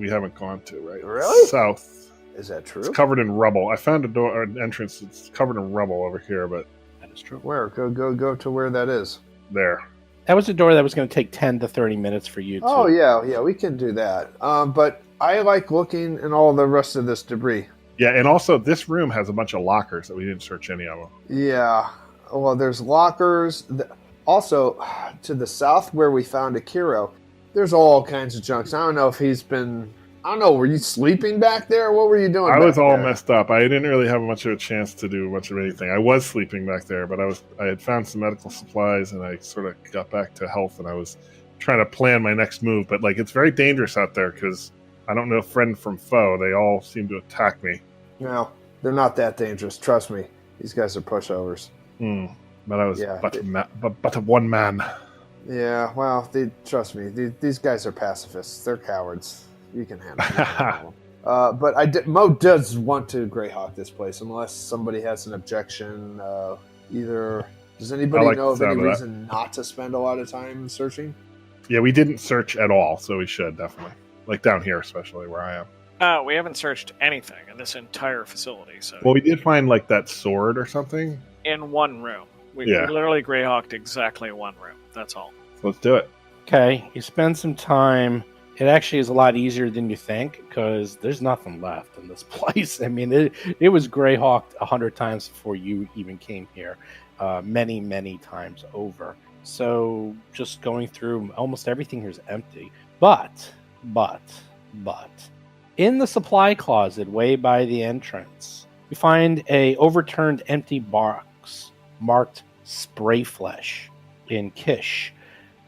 S4: haven't gone to, right?
S5: Really?
S4: South.
S5: Is that true?
S4: It's covered in rubble. I found an entrance that's covered in rubble over here, but
S3: That is true.
S5: Where? Go to where that is.
S4: there.
S3: That was a door that was going to take 10 to 30 minutes for you to...
S5: Oh yeah, we can do that. But I like looking in all the rest of this debris.
S4: Yeah, and also this room has a bunch of lockers that we didn't search any of them.
S5: Yeah. Well, there's lockers. Also, to the south where we found Akiro, there's all kinds of junks. I don't know if he's been... I don't know, were you sleeping back there? What were you doing
S4: I
S5: back
S4: was all
S5: there?
S4: messed up. I didn't really have much of a chance to do much of anything. I was sleeping back there, but I had found some medical supplies and I sort of got back to health and I was trying to plan my next move. But like, it's very dangerous out there because I don't know friend from foe. They all seem to attack me.
S5: No, they're not that dangerous. Trust me. These guys are pushovers.
S4: But I was
S5: Yeah,
S4: but a one man.
S5: Yeah, well, trust me. These guys are pacifists. They're cowards. You can handle it. But Mo does want to Greyhawk this place unless somebody has an objection. Either does anybody know of any reason not to spend a lot of time searching?
S4: Yeah, we didn't search at all, so we should definitely. Like down here, especially where I am.
S6: We haven't searched anything in this entire facility. So
S4: Well, we did find like that sword or something.
S6: in one room, we
S4: Yeah.
S6: literally Greyhawked exactly one room. That's all.
S4: So let's do it.
S3: Okay, you spend some time. It actually is a lot easier than you think because there's nothing left in this place. I mean, it was Greyhawked 100 times before you even came here, many times over. So just going through, almost everything here is empty. But, in the supply closet way by the entrance, you find a overturned empty box marked spray flesh in Kish.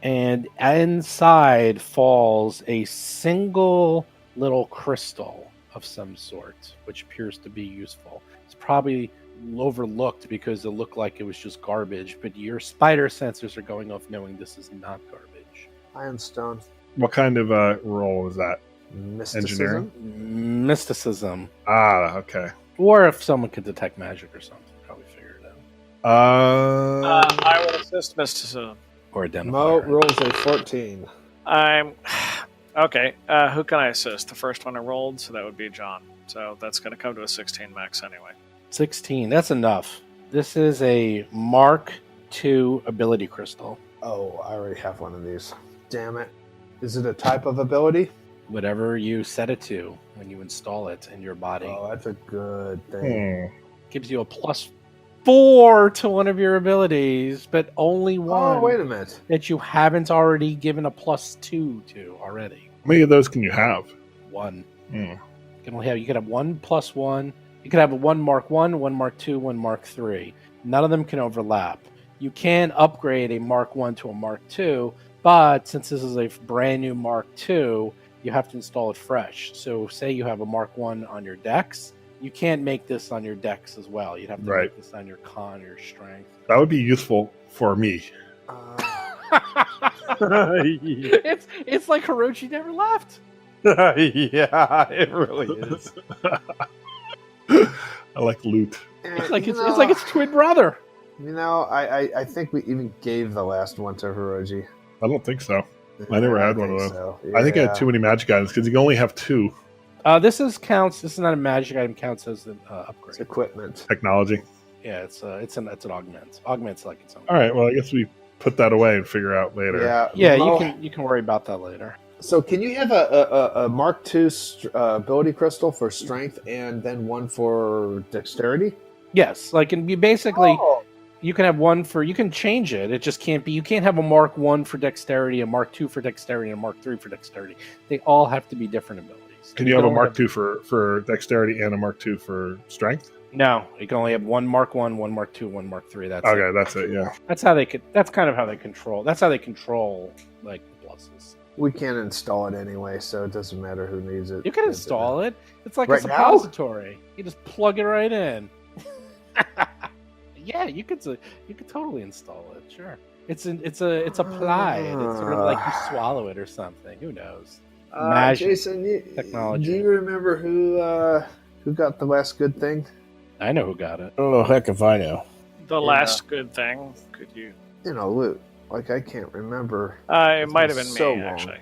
S3: And inside falls a single little crystal of some sort, which appears to be useful. It's probably overlooked because it looked like it was just garbage, but your spider sensors are going off knowing this is not garbage.
S5: Ironstone.
S4: What kind of role was that?
S5: Mysticism?
S3: Mysticism.
S4: Ah, okay.
S3: Or if someone could detect magic or something, probably figure it out.
S6: I will assist mysticism.
S3: Or identify.
S5: Mo
S3: her.
S5: rolls a 14.
S6: I'm okay. Who can I assist? The first one I rolled, so that would be John. So that's going to come to a 16 max anyway.
S3: 16. That's enough. This is a Mark II ability crystal.
S5: Oh, I already have one of these. Damn it. Is it a type of ability?
S3: Whatever you set it to when you install it in your body.
S5: Oh, that's a good thing.
S3: Gives you a +4 to one of your abilities, but only one
S5: Oh, wait a minute.
S3: that you haven't already given a +2 to already.
S4: How many of those can you have?
S3: One.
S4: Hmm.
S3: You could have one +1. You could have a one Mark 1, one Mark 2, one Mark 3. None of them can overlap. You can upgrade a Mark 1 to a Mark 2, but since this is a brand new Mark 2, you have to install it fresh. So say you have a Mark 1 on your Dex, you can't make this on your Dex as well. You'd have to make this on your Con or your Strength.
S4: That would be useful for me.
S3: It's like Hirogi never left.
S8: Yeah, it really is.
S4: I like loot.
S3: It's like it's twin brother.
S5: I think we even gave the last one to Hiroji.
S4: I don't think so. I never had one of those.
S5: So.
S4: I think I
S5: Yeah.
S4: had too many magic items because you can only have 2.
S3: This is not a magic item. Counts as an
S5: It's
S3: upgrade.
S5: equipment.
S4: Technology.
S3: Yeah, it's an augment. Augment's like its own.
S4: All right. Well, I guess we put that away and figure out later.
S5: Yeah.
S3: Yeah,
S5: Mo,
S3: you can worry about that later.
S5: So can you have a Mark II ability crystal for strength and then one for dexterity?
S3: Yes, like and you basically
S5: Oh.
S3: you can have one for you can change it. It just can't be you can't have a Mark 1 for dexterity, a Mark 2 for dexterity, and a Mark 3 for dexterity. They all have to be different abilities.
S4: Can you have a
S3: only
S4: Mark II for dexterity and a Mark II for strength?
S3: No, you can only have one Mark 1, one Mark 2, one Mark 3. That's
S4: Okay,
S3: it.
S4: that's it. Yeah.
S3: That's how they could. That's kind of how they control. That's how they control like the pluses.
S5: We can't install it anyway, so it doesn't matter who needs it.
S3: You can install it. It's like
S5: Right
S3: a
S5: now?
S3: suppository. You just plug it right in. Yeah, you could totally install it. Sure. It's applied. It's sort of like you swallow it or something. Who knows? Magic
S5: Jason,
S3: technology.
S5: do you remember who got the last good thing?
S3: I know who got it.
S8: Oh, heck if I know.
S6: The last good thing. Could you?
S5: Loot. Like I can't remember.
S6: It
S5: It's
S6: might
S5: been
S6: have been
S5: so
S6: me
S5: long.
S6: actually.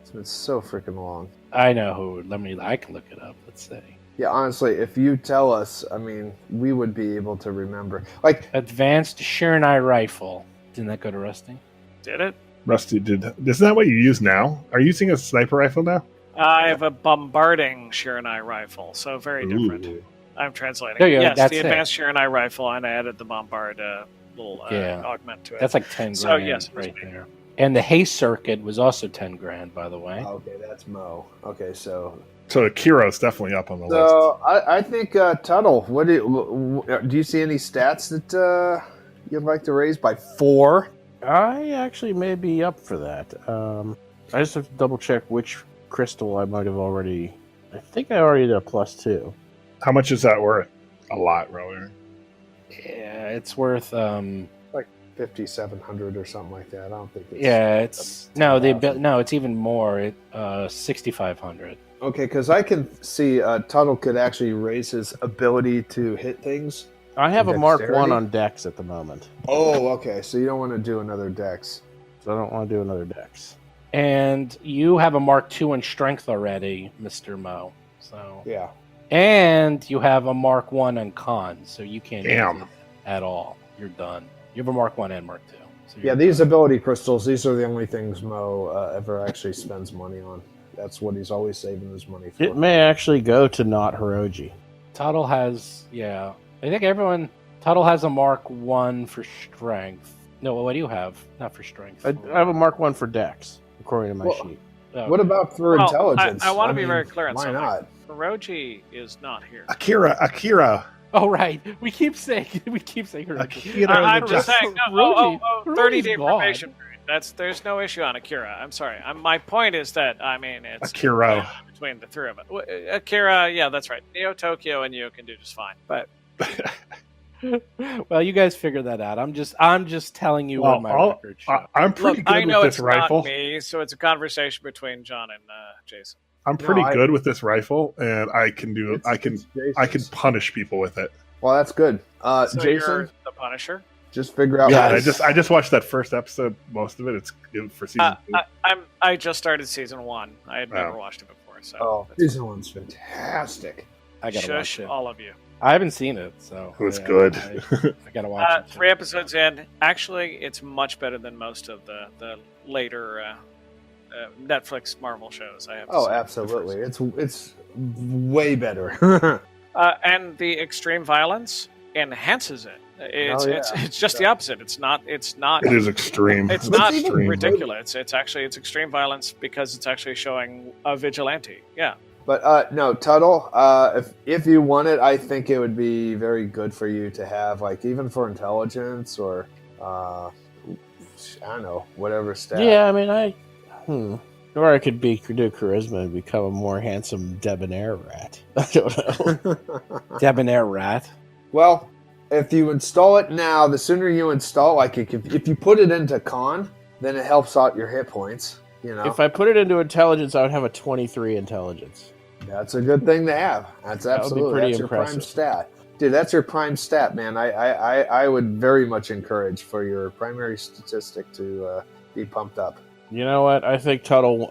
S5: It's been so freaking long.
S3: I know who. I can look it up. Let's see.
S5: Yeah, honestly, if you tell us, I mean, we would be able to remember. Like,
S3: Advanced Shiranai rifle. Didn't that go to Rusty?
S6: Did it?
S4: Rusty did. Isn't that what you use now? Are you using a sniper rifle now?
S6: I have a bombarding Shiranai rifle, so very different.
S4: Ooh.
S6: I'm translating.
S3: There you go,
S6: Yes,
S3: that's
S6: the
S3: it.
S6: advanced Shiranai rifle, and I added the bombard little
S3: Yeah.
S6: augment to it.
S3: That's like 10 grand.
S6: So, yes, it was
S3: right
S6: me.
S3: there. And the haste circuit was also 10 grand, by the way.
S5: okay, that's Mo. Okay, so
S4: So Kiro's definitely up on the list.
S5: so I think Tuttle. What do you see any stats that you'd like to raise by 4?
S8: I actually may be up for that. I just have to double check which crystal I might have already. I think I already did a +2.
S4: How much is that worth? A lot, really.
S3: Yeah, it's worth
S5: 5,700 or something like that. I don't think. It's,
S3: yeah, it's no,
S5: $10,000.
S3: no, it's even more. 6,500.
S5: Okay, because I can see Tuttle could actually raise his ability to hit things.
S8: I have a Mark
S5: Dexterity?
S8: 1 on Dex at the moment,
S5: Oh, okay. So you don't want to do another Dex.
S8: so I don't want to do another Dex.
S3: And you have a Mark 2 in strength already, Mr. Mo. So
S5: Yeah.
S3: and you have a Mark 1 on con, so you can't
S4: Damn.
S3: use it at all. You're done. You have a Mark 1 and Mark 2. So you're
S5: Yeah,
S3: done.
S5: these ability crystals, these are the only things Mo ever actually spends money on. That's what he's always saving his money for.
S8: It may actually go to not Hiroji.
S3: Tuttle has, yeah. I think Tuttle has a Mark 1 for strength. No, what do you have? Not for strength.
S8: I have a Mark 1 for Dex, according to my
S5: Well,
S8: sheet.
S3: Oh,
S5: What about for
S6: Well,
S5: intelligence?
S6: I want to be
S5: mean,
S6: very clear on
S5: why
S6: something.
S5: not?
S6: Hiroji is not here.
S4: Akira.
S3: Oh, right. We keep saying Hiroji.
S4: Akira.
S6: I'm
S4: the
S6: just
S4: Just-
S6: saying,
S3: Hiroji-
S6: 30-day
S3: Hiroji's gone.
S6: probation period. There's no issue on Akira. I'm sorry. My point is that, I mean, it's
S4: Akira.
S6: between the three of us. Akira, yeah, that's right. Neo Tokyo and you can do just fine. But
S3: Well, you guys figure that out. I'm just telling you
S4: Well,
S3: what my record shows.
S4: I'm pretty
S6: look,
S4: good
S6: I know
S4: with
S6: it's
S4: this rifle.
S6: not me, so it's a conversation between John and Jason.
S4: I'm pretty
S5: I-
S4: good with this rifle, and I can punish people with it.
S5: Well, that's good.
S6: So
S5: Jason,
S6: you're the Punisher.
S5: just figure out.
S4: Yeah,
S5: how to-
S4: I just watched that first episode. Most of it, it's good for season 2.
S6: I just started season 1. I had never
S4: Oh.
S6: watched it before, so
S5: Oh,
S6: that's-
S5: season 1's fantastic.
S3: I gotta watch
S6: shush
S3: it.
S6: all of you.
S3: I haven't seen it, so
S4: It was good.
S3: I gotta watch it.
S6: 3 episodes in. Actually, it's much better than most of the later Netflix Marvel shows I have.
S5: Oh,
S6: seen.
S5: absolutely. It's way better.
S6: And the extreme violence enhances it. It's
S5: Oh, yeah.
S6: it's just the opposite. It's not.
S4: It is extreme.
S6: It's
S5: But
S6: not
S5: it's even
S6: ridiculous. It's extreme violence because it's actually showing a vigilante. Yeah.
S5: But no, Tuttle. If you want it, I think it would be very good for you to have, like, even for intelligence or I don't know, whatever stat.
S8: Yeah, I mean, or I could do charisma and become a more handsome debonair rat. I don't know.
S3: Debonair rat.
S5: Well, if you install it now, the sooner you install, like, if you put it into con, then it helps out your hit points. You know.
S8: If I put it into intelligence, I would have a 23 intelligence.
S5: That's a good thing to have. That's
S8: That would be
S5: absolutely
S8: pretty
S5: that's your prime
S8: impressive.
S5: stat. Dude, that's your prime stat, man. I would very much encourage for your primary statistic to be pumped up.
S8: You know what? I think Tuttle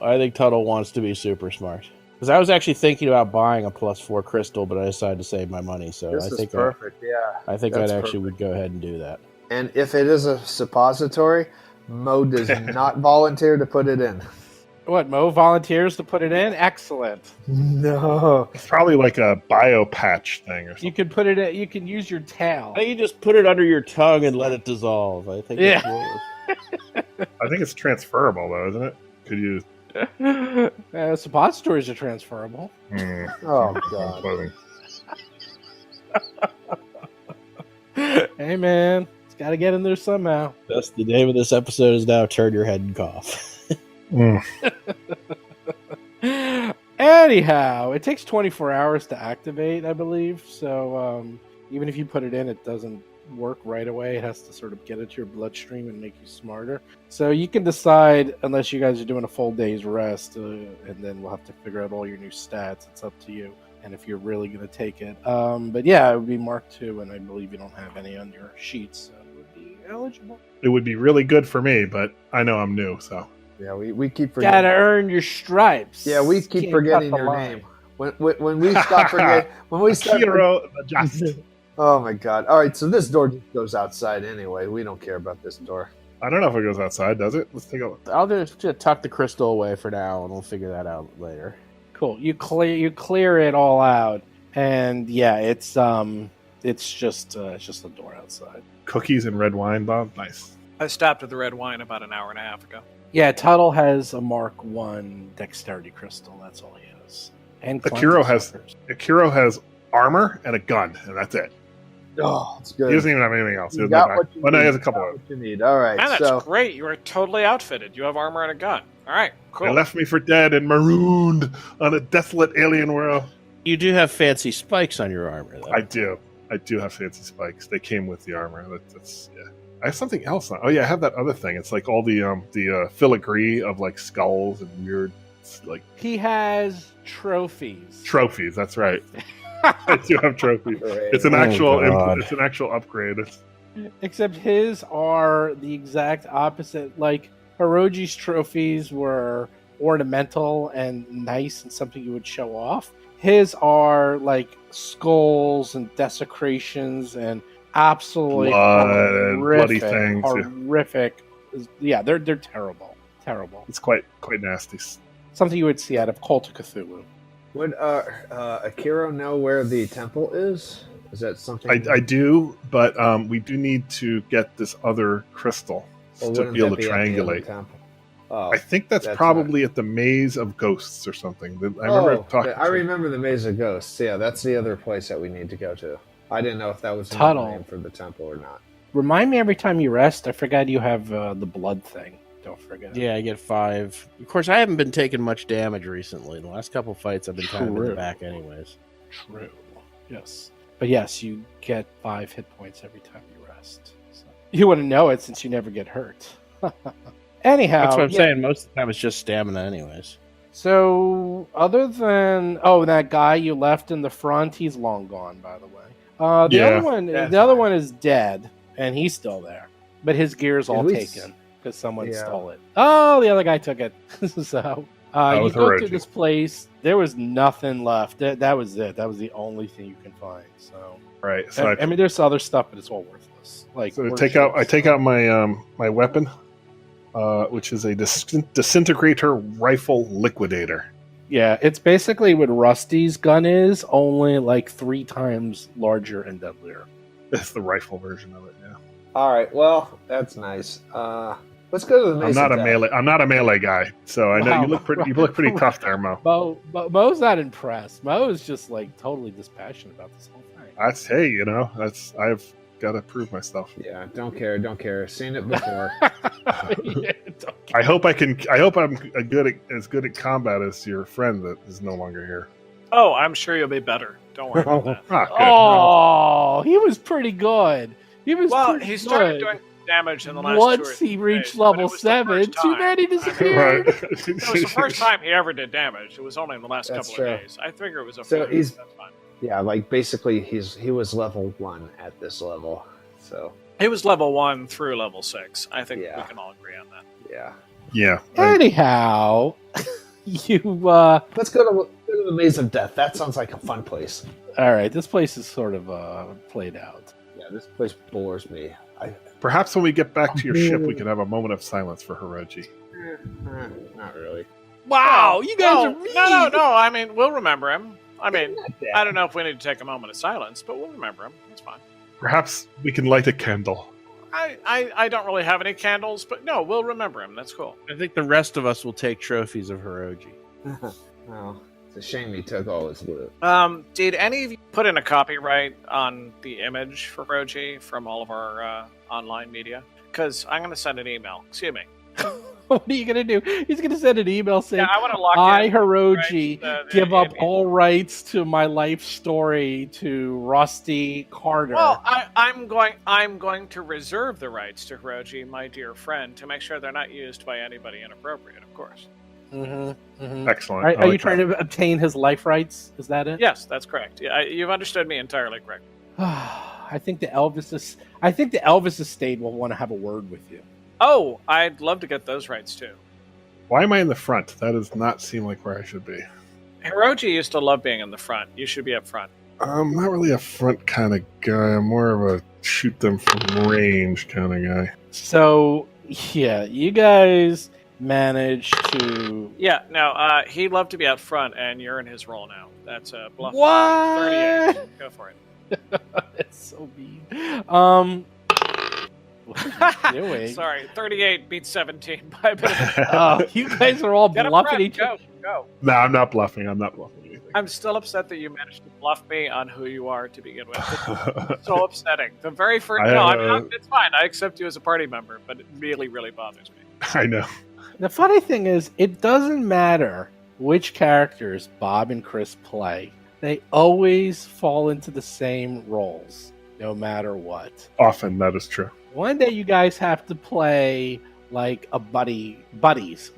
S8: wants to be super smart. Because I was actually thinking about buying a +4 crystal, but I decided to save my money. So
S5: This
S8: I
S5: is
S8: think
S5: perfect, yeah.
S8: I think
S5: That's
S8: I actually
S5: perfect.
S8: would go ahead and do that.
S5: And if it is a suppository, Mo does not volunteer to put it in.
S3: What, Mo volunteers to put it in? Excellent.
S5: No.
S4: It's probably like a bio patch thing or something.
S3: You can put it in, you can use your tail.
S8: I think you just put it under your tongue and let it dissolve. I think that's
S4: I think it's transferable though, isn't it? Could you?
S3: Suppositories are transferable.
S5: Oh, God.
S4: Clothing.
S3: Hey, man. It's got to get in there somehow.
S8: That's the name of this episode is now Turn Your Head and Cough.
S3: Anyhow, it takes 24 hours to activate, I believe. So even if you put it in, it doesn't work right away. It has to sort of get into your bloodstream and make you smarter. So you can decide, unless you guys are doing a full day's rest, and then we'll have to figure out all your new stats. It's up to you. And if you're really going to take it. But yeah, it would be Mark II, and I believe you don't have any on your sheets, so it would be eligible.
S4: It would be really good for me, but I know I'm new, so.
S5: Yeah, we keep forgetting.
S3: Gotta earn your stripes.
S5: Yeah, we keep
S3: Can't
S5: forgetting
S3: cut the
S5: your
S3: line.
S5: name. When we stop forgetting, when we start.
S4: Hero adjust.
S5: Oh my God! All right, so this door just goes outside anyway. We don't care about this door.
S4: I don't know if it goes outside, does it? Let's take a look.
S8: I'll just tuck the crystal away for now, and we'll figure that out later.
S3: Cool. You clear it all out, and yeah, it's just a door outside.
S4: Cookies and red wine, Bob. Nice.
S6: I stopped at the red wine about an hour and a half ago.
S3: Yeah, Tuttle has a Mark I dexterity crystal. That's all he has. And
S4: Akiro
S3: Clancy
S4: Akiro has armor and a gun, and that's it.
S5: Oh, it's
S4: He
S5: good.
S4: doesn't even have anything else.
S5: You got what you
S4: Well, no, he
S5: need.
S4: has a couple
S5: Got
S4: of.
S5: what you need. All right,
S6: Man, that's
S5: so
S6: great. You are totally outfitted. You have armor and a gun. All right,
S4: They
S6: cool.
S4: left me for dead and marooned on a desolate alien world.
S8: You do have fancy spikes on your armor, though.
S4: I do have fancy spikes. They came with the armor. That's yeah. I have something else on. Oh yeah, I have that other thing. It's like all the filigree of like skulls and weird like
S3: He has trophies.
S4: trophies. That's right. I do have trophies.
S5: Great.
S4: It's an
S8: Oh,
S4: actual.
S8: God.
S4: It's an actual upgrade.
S3: Except his are the exact opposite. Like Hirogi's trophies were ornamental and nice and something you would show off. His are like skulls and desecrations and absolutely
S4: Blood and bloody
S3: horrific,
S4: things, yeah.
S3: horrific. Yeah, they're terrible. Terrible.
S4: It's quite nasty.
S3: Something you would see out of Cult of Cthulhu.
S5: would Akiro know where the temple is? Is that something?
S4: I do, but we do need to get this other crystal
S5: Or
S4: to
S5: wouldn't
S4: be able
S5: that
S4: to
S5: at the other
S4: triangulate.
S5: temple? Oh,
S4: I think that's
S5: that's
S4: probably at the Maze of Ghosts or something. I remember talking.
S5: I remember the Maze of Ghosts. Yeah, that's the other place that we need to go to. I didn't know if that was another
S3: Tuttle.
S5: name for the temple or not.
S3: Remind me every time you rest. I forgot you have the blood thing. Don't forget.
S8: Yeah, I get 5. Of course, I haven't been taking much damage recently. The last couple fights, I've been kind of in the
S3: True.
S8: back anyways.
S3: True. Yes. But yes, you get 5 hit points every time you rest. So you wouldn't know it since you never get hurt. Anyhow,
S8: That's what I'm
S3: yeah.
S8: saying. Most of the time, it's just stamina anyways.
S3: So other than that guy you left in the front, he's long gone. By the way, the
S4: Yeah.
S3: other one,
S5: That's
S3: the other
S5: fine.
S3: one is dead, and he's still there, but his gear's all
S5: Did we s-
S3: taken because someone
S5: Yeah.
S3: stole it. Oh, the other guy took it. So you
S4: was
S3: go
S4: Hirogi.
S3: through this place. There was nothing left. That was it. That was the only thing you can find. So
S4: Right. So
S3: I mean, there's other stuff, but it's all worthless. Like
S4: I take out my my weapon, which is a disintegrator rifle liquidator.
S3: Yeah, it's basically what Rusty's gun is, only like 3 times larger and deadlier.
S4: It's the rifle version of it. Yeah.
S5: All right, well, that's nice. Let's go to the Maze.
S4: I'm not a melee guy, so I know
S3: Wow.
S4: you look pretty. You look pretty tough there, Mo.
S3: Mo's not impressed. Mo is just like totally dispassionate about this whole thing.
S4: That's I've got to prove myself.
S5: Yeah, don't care. Seen it before.
S3: Yeah, it's okay.
S4: I hope I'm as good at combat as your friend that is no longer here.
S6: Oh, I'm sure you'll be better. Don't worry about that.
S4: Ah, good.
S3: Oh, he was pretty good. He was
S6: Well,
S3: pretty
S6: he started
S3: good.
S6: doing damage in the last
S3: Once
S6: 2 or 3
S3: he reached
S6: days, but
S3: level
S6: it was the
S3: 7,
S6: first
S3: too
S6: time.
S3: bad he disappeared.
S4: Right.
S6: It was the first time he ever did damage. It was only in the last
S5: That's
S6: couple
S5: true.
S6: of days. I figure it was a
S5: So
S6: fluke.
S5: he's-
S6: That's fine.
S5: Yeah, like basically he was level 1 at this level. So
S6: He was level 1 through level 6. I think
S5: Yeah.
S6: we can all agree on that.
S5: yeah.
S4: Yeah.
S3: Anyhow, you
S5: Let's go to the Maze of Death. That sounds like a fun place.
S3: all right, this place is sort of played out.
S5: Yeah, this place bores me.
S4: Perhaps when we get back to your ship, we can have a moment of silence for Hirogi.
S5: Not really.
S3: Wow, you guys are mean.
S6: No. I mean, we'll remember him. I mean, I don't know if we need to take a moment of silence, but we'll remember him. It's fine.
S4: Perhaps we can light a candle.
S6: I don't really have any candles, but no, we'll remember him. That's cool.
S8: I think the rest of us will take trophies of Hirogi.
S5: Well, it's a shame he took all his loot.
S6: Did any of you put in a copyright on the image for Roji from all of our online media? Because I'm going to send an email. Excuse me.
S3: What are you gonna do? He's gonna send an email saying,
S6: Yeah, I want to lock
S3: "I,
S6: in.
S3: Hirogi,
S6: right,
S3: give up
S6: the-
S3: all rights to my life story to Rusty Carter."
S6: Well, I'm going to reserve the rights to Hiroji, my dear friend, to make sure they're not used by anybody inappropriate, of course.
S4: Excellent.
S3: Are you trying to obtain his life rights? Is that it?
S6: Yes, that's correct. Yeah, you've understood me entirely correct.
S3: I think the Elvis estate will want to have a word with you.
S6: Oh, I'd love to get those rights too.
S4: Why am I in the front? That does not seem like where I should be.
S6: Hiroji used to love being in the front. You should be up front.
S4: I'm not really a front kind of guy. I'm more of a shoot them from range kind of guy.
S3: So, yeah, you guys managed to.
S6: Yeah, no, he loved to be out front, and you're in his role now. That's a bluff.
S3: What?
S6: 38. Go for it.
S3: That's so mean. What are you doing?
S6: Sorry, 38 beats 17 by a bit.
S3: Oh, you guys are all
S6: Get up
S3: bluffing
S6: front.
S3: each other.
S6: Go.
S4: No, I'm not bluffing. I'm not bluffing anything.
S6: I'm still upset that you managed to bluff me on who you are to begin with. So upsetting. The very first. It's fine. I accept you as a party member, but it really, really bothers me.
S4: I know.
S3: The funny thing is, it doesn't matter which characters Bob and Chris play. They always fall into the same roles, no matter what.
S4: Often that is true.
S3: One day you guys have to play like a buddies,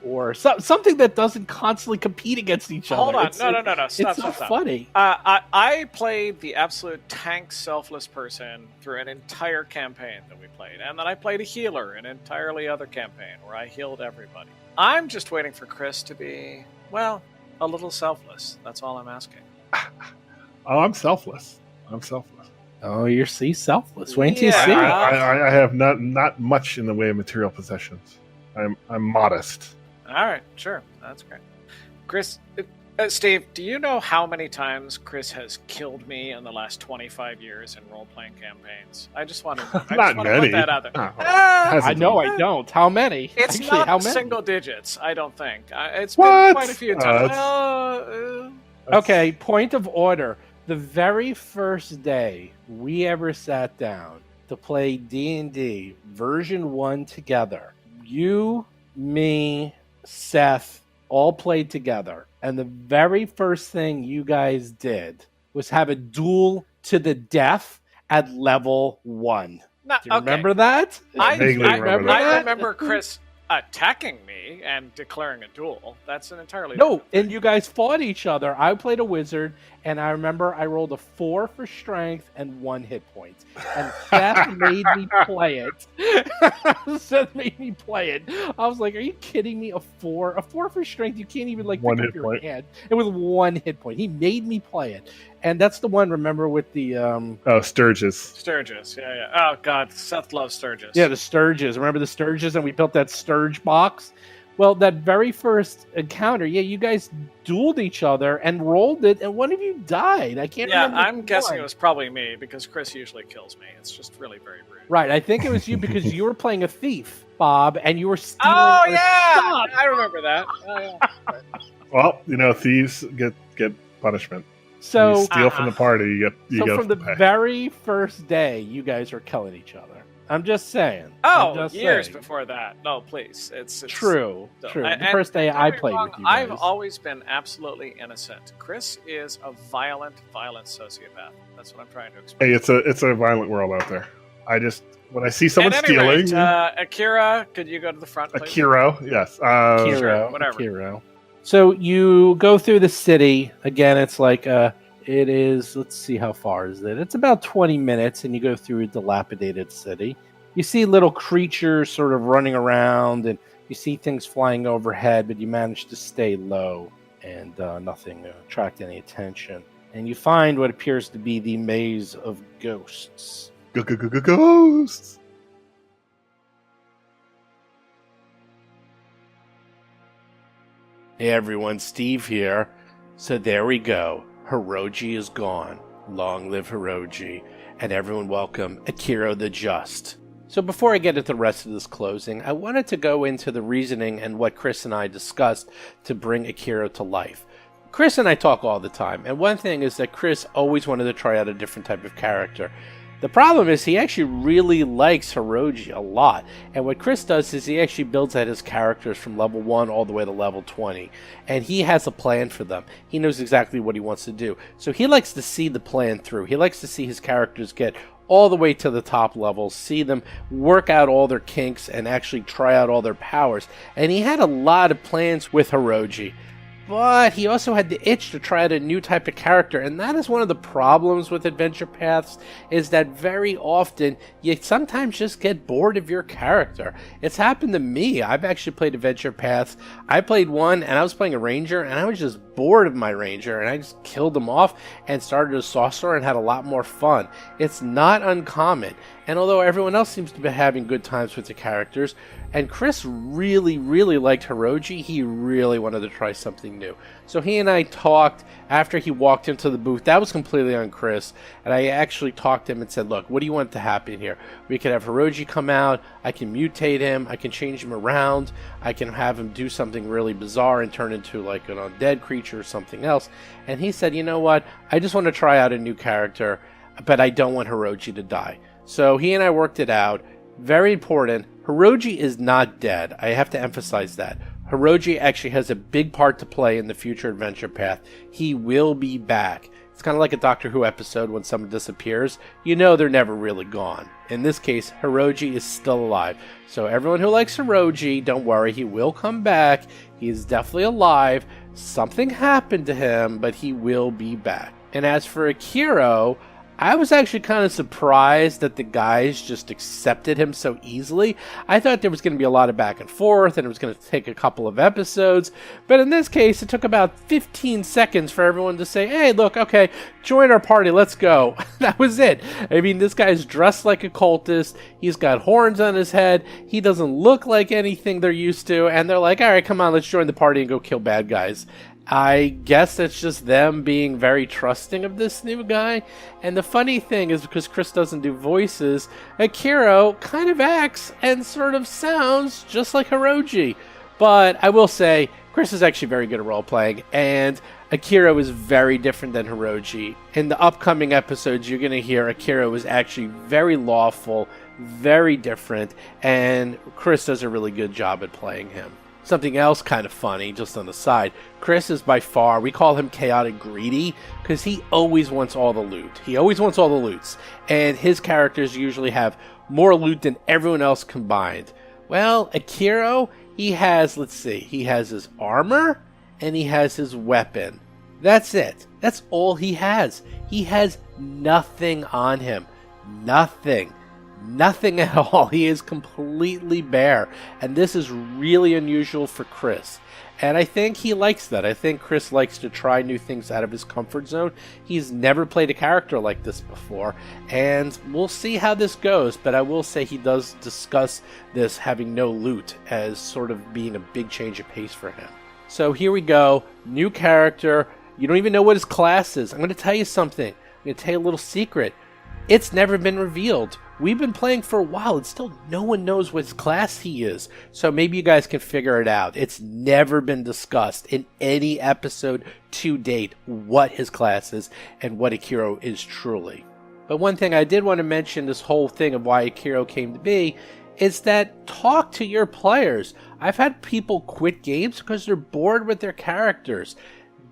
S3: or something that doesn't constantly compete against each other.
S6: Hold on.
S3: It's
S6: No. Stop.
S3: so funny.
S6: I played the absolute tank selfless person through an entire campaign that we played. And then I played a healer in an entirely other campaign where I healed everybody. I'm just waiting for Chris to be, well, a little selfless. That's all I'm asking.
S4: Oh, I'm selfless.
S3: Oh, you're selfless. Wait till you
S6: Yeah.
S3: see.
S4: I have not much in the way of material possessions. I'm modest.
S6: All right, sure. That's great. Chris, Steve, do you know how many times Chris has killed me in the last 25 years in role-playing campaigns? I just want to
S4: Not
S6: put
S4: many.
S6: that out there.
S4: Oh.
S3: I know I don't. How many?
S6: It's
S3: Actually,
S6: not
S3: how many?
S6: single digits, I don't think. It's
S4: What?
S6: been quite a few times.
S3: Okay, point of order. The very first day we ever sat down to play D&D version 1 together, you, me, Seth all played together. And the very first thing you guys did was have a duel to the death at level 1.
S6: No,
S3: Do you remember that?
S6: I
S4: vaguely remember that.
S6: I remember Chris attacking me and declaring a duel. That's an entirely
S3: No,
S6: different thing.
S3: and you guys fought each other. I played a wizard, and I remember I rolled a 4 for strength and 1 hit point. And Seth made me play it. Seth made me play it. I was like, "Are you kidding me? A 4 for strength? You can't even like
S4: One
S3: pick up
S4: hit
S3: your
S4: point.
S3: hand." It was 1 hit point. He made me play it, and that's the one. Remember with the
S4: Oh, Sturgis.
S6: Sturgis, yeah. Oh God, Seth loves Sturgis.
S3: Yeah, the Sturges. Remember the Sturges? And we built that Sturge box. Well, that very first encounter, yeah, you guys dueled each other and rolled it, and one of you died. I can't
S6: Yeah,
S3: remember.
S6: I'm
S3: who
S6: guessing
S3: won.
S6: it was probably me because Chris usually kills me. It's just really very rude.
S3: Right, I think it was you because you were playing a thief, Bob, and you were stealing.
S6: Oh
S3: our
S6: yeah,
S3: stuff.
S6: I remember that. Oh, yeah.
S4: Well, thieves get punishment.
S3: So,
S4: you steal from the party, you
S3: so
S4: get
S3: from the
S4: pay.
S3: very first day, you guys were killing each other. I'm just saying.
S6: Oh,
S3: I'm just
S6: years
S3: saying.
S6: before that. No, please. It's
S3: True.
S6: so-
S3: True.
S6: and-
S3: The first day
S6: don't
S3: I
S6: get me
S3: played
S6: wrong,
S3: with you guys.
S6: I've always been absolutely innocent. Chris is a violent sociopath. That's what I'm trying to explain.
S4: Hey, it's a violent world out there. I just when I see someone
S6: At any
S4: stealing,
S6: rate, Akira, could you go to the front, please?
S4: Akira, yes.
S3: Akira,
S6: whatever.
S3: Akira. So you go through the city. Again, it's like it is, let's see, how far is it? It's about 20 minutes, and you go through a dilapidated city. You see little creatures sort of running around, and you see things flying overhead, but you manage to stay low, and nothing attract any attention. And you find what appears to be the maze of ghosts.
S4: Ghosts.
S2: Hey everyone, Steve here. So there we go. Hirogi is gone. Long live Hirogi. And everyone welcome Akira the Just. So before I get into the rest of this closing, I wanted to go into the reasoning and what Chris and I discussed to bring Akira to life. Chris and I talk all the time, and one thing is that Chris always wanted to try out a different type of character. The problem is he actually really likes Hirogi a lot, and what Chris does is he actually builds out his characters from level 1 all the way to level 20, and he has a plan for them. He knows exactly what he wants to do, so he likes to see the plan through. He likes to see his characters get all the way to the top levels, see them work out all their kinks, and actually try out all their powers, and he had a lot of plans with Hirogi. But he also had the itch to try out a new type of character, and that is one of the problems with Adventure Paths, is that very often you sometimes just get bored of your character. It's happened to me. I've actually played Adventure Paths. I played one, and I was playing a ranger, and I was just bored of my ranger, and I just killed him off and started a sorcerer and had a lot more fun. It's not uncommon, and although everyone else seems to be having good times with the characters, and Chris really, really liked Hirogi, he really wanted to try something new. So he and I talked after he walked into the booth. That was completely on Chris, and I actually talked to him and said, look, what do you want to happen here? We could have Hirogi come out, I can mutate him, I can change him around, I can have him do something really bizarre and turn into like an undead creature or something else. And he said, you know what, I just want to try out a new character, but I don't want Hirogi to die. So he and I worked it out. Very important, Hirogi is not dead. I have to emphasize that. Hirogi actually has a big part to play in the future Adventure Path. He will be back. It's kind of like a Doctor Who episode when someone disappears. You know they're never really gone. In this case, Hirogi is still alive. So everyone who likes Hirogi, don't worry, he will come back. He is definitely alive. Something happened to him, but he will be back. And as for Akira, I was actually kind of surprised that the guys just accepted him so easily. I thought there was going to be a lot of back and forth, and it was going to take a couple of episodes. But in this case, it took about 15 seconds for everyone to say, hey, look, okay, join our party, let's go. That was it. I mean, this guy's dressed like a cultist. He's got horns on his head. He doesn't look like anything they're used to. And they're like, all right, come on, let's join the party and go kill bad guys. I guess it's just them being very trusting of this new guy. And the funny thing is, because Chris doesn't do voices, Akira kind of acts and sort of sounds just like Hirogi. But I will say, Chris is actually very good at role-playing, and Akira was very different than Hirogi. In the upcoming episodes, you're going to hear Akira was actually very lawful, very different, and Chris does a really good job at playing him. Something else kind of funny, just on the side, Chris is by far, we call him chaotic greedy, because he always wants all the loot. He always wants all the loots, and his characters usually have more loot than everyone else combined. Well, Akira, he has, let's see, he has his armor, and he has his weapon. That's it. That's all he has. He has nothing on him. Nothing. Nothing at all. He is completely bare. And this is really unusual for Chris. And I think he likes that. I think Chris likes to try new things out of his comfort zone. He's never played a character like this before. And we'll see how this goes. But I will say he does discuss this having no loot as sort of being a big change of pace for him. So here we go. New character. You don't even know what his class is. I'm going to tell you something. I'm going to tell you a little secret. It's never been revealed. We've been playing for a while and still no one knows what class he is. So maybe you guys can figure it out. It's never been discussed in any episode to date what his class is and what Akira is truly. But one thing I did want to mention, this whole thing of why Akira came to be, is that talk to your players. I've had people quit games because they're bored with their characters.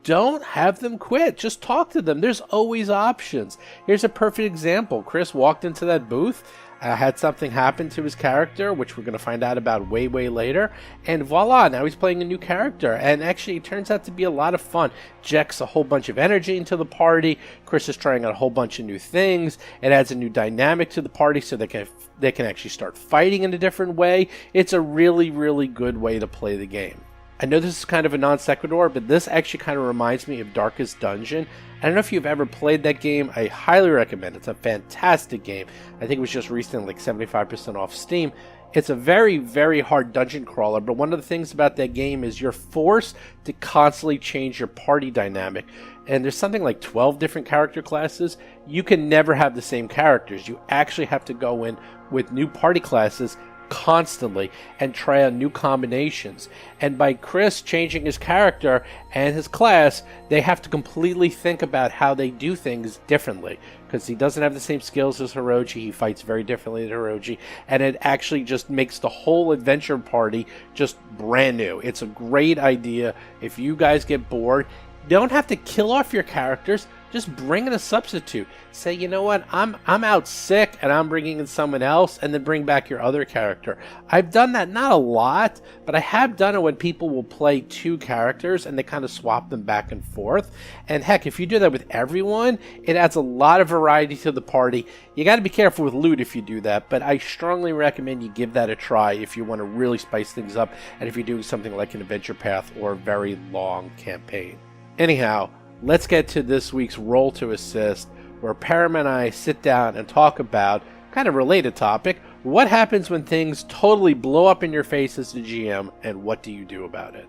S2: Don't have them quit. Just talk to them. There's always options. Here's a perfect example. Chris walked into that booth. had something happen to his character, which we're going to find out about way, way later. And voila, now he's playing a new character. And actually, it turns out to be a lot of fun. Injects a whole bunch of energy into the party. Chris is trying out a whole bunch of new things. It adds a new dynamic to the party so they can actually start fighting in a different way. It's a really, really good way to play the game. I know this is kind of a non sequitur, but this actually kind of reminds me of Darkest Dungeon. I don't know if you've ever played that game. I highly recommend it. It's a fantastic game. I think it was just recently like 75% off Steam. It's a very, very hard dungeon crawler, but one of the things about that game is you're forced to constantly change your party dynamic. And there's something like 12 different character classes. You can never have the same characters. You actually have to go in with new party classes constantly and try out new combinations. And by Chris changing his character and his class, they have to completely think about how they do things differently, because he doesn't have the same skills as Hirogi. He fights very differently than Hirogi, and it actually just makes the whole adventure party just brand new. It's a great idea. If you guys get bored, don't have to kill off your characters. Just bring in a substitute. Say, you know what, I'm out sick and I'm bringing in someone else, and then bring back your other character. I've done that, not a lot, but I have done it when people will play two characters and they kind of swap them back and forth. And heck, if you do that with everyone, it adds a lot of variety to the party. You got to be careful with loot if you do that, but I strongly recommend you give that a try if you want to really spice things up, and if you're doing something like an adventure path or a very long campaign. Anyhow, let's get to this week's Roll to Assist, where Perram and I sit down and talk about, kind of related topic, what happens when things totally blow up in your face as the GM, and what do you do about it?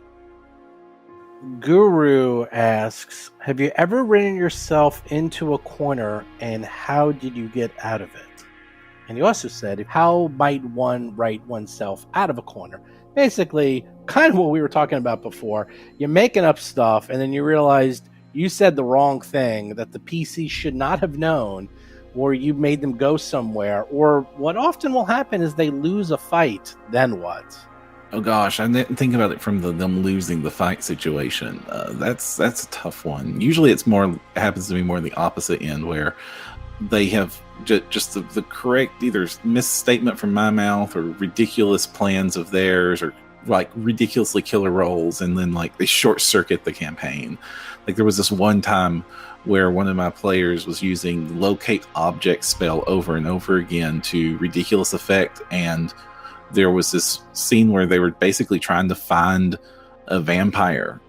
S3: Guru asks, have you ever ridden yourself into a corner, and how did you get out of it? And he also said, how might one write oneself out of a corner? Basically, kind of what we were talking about before. You're making up stuff, and then you realized you said the wrong thing that the PC should not have known, or you made them go somewhere, or what often will happen is they lose a fight. Then what?
S10: Oh gosh, I didn't think about it from them losing the fight situation. That's a tough one. Usually it happens to be more the opposite end, where they have just the correct either misstatement from my mouth or ridiculous plans of theirs, or like ridiculously killer rolls, and then like they short circuit the campaign. Like there was this one time where one of my players was using the locate object spell over and over again to ridiculous effect, and there was this scene where they were basically trying to find a vampire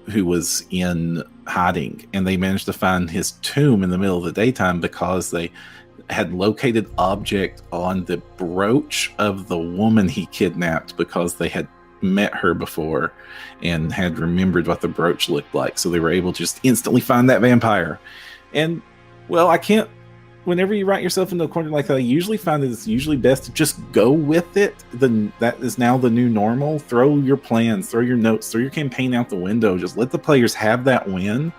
S10: who was in hiding, and they managed to find his tomb in the middle of the daytime because they had located object on the brooch of the woman he kidnapped, because they had met her before and had remembered what the brooch looked like. So they were able to just instantly find that vampire. And well, whenever you write yourself into a corner like that, I usually find that it's usually best to just go with it. That is now the new normal. Throw your plans, throw your notes, throw your campaign out the window. Just let the players have that win.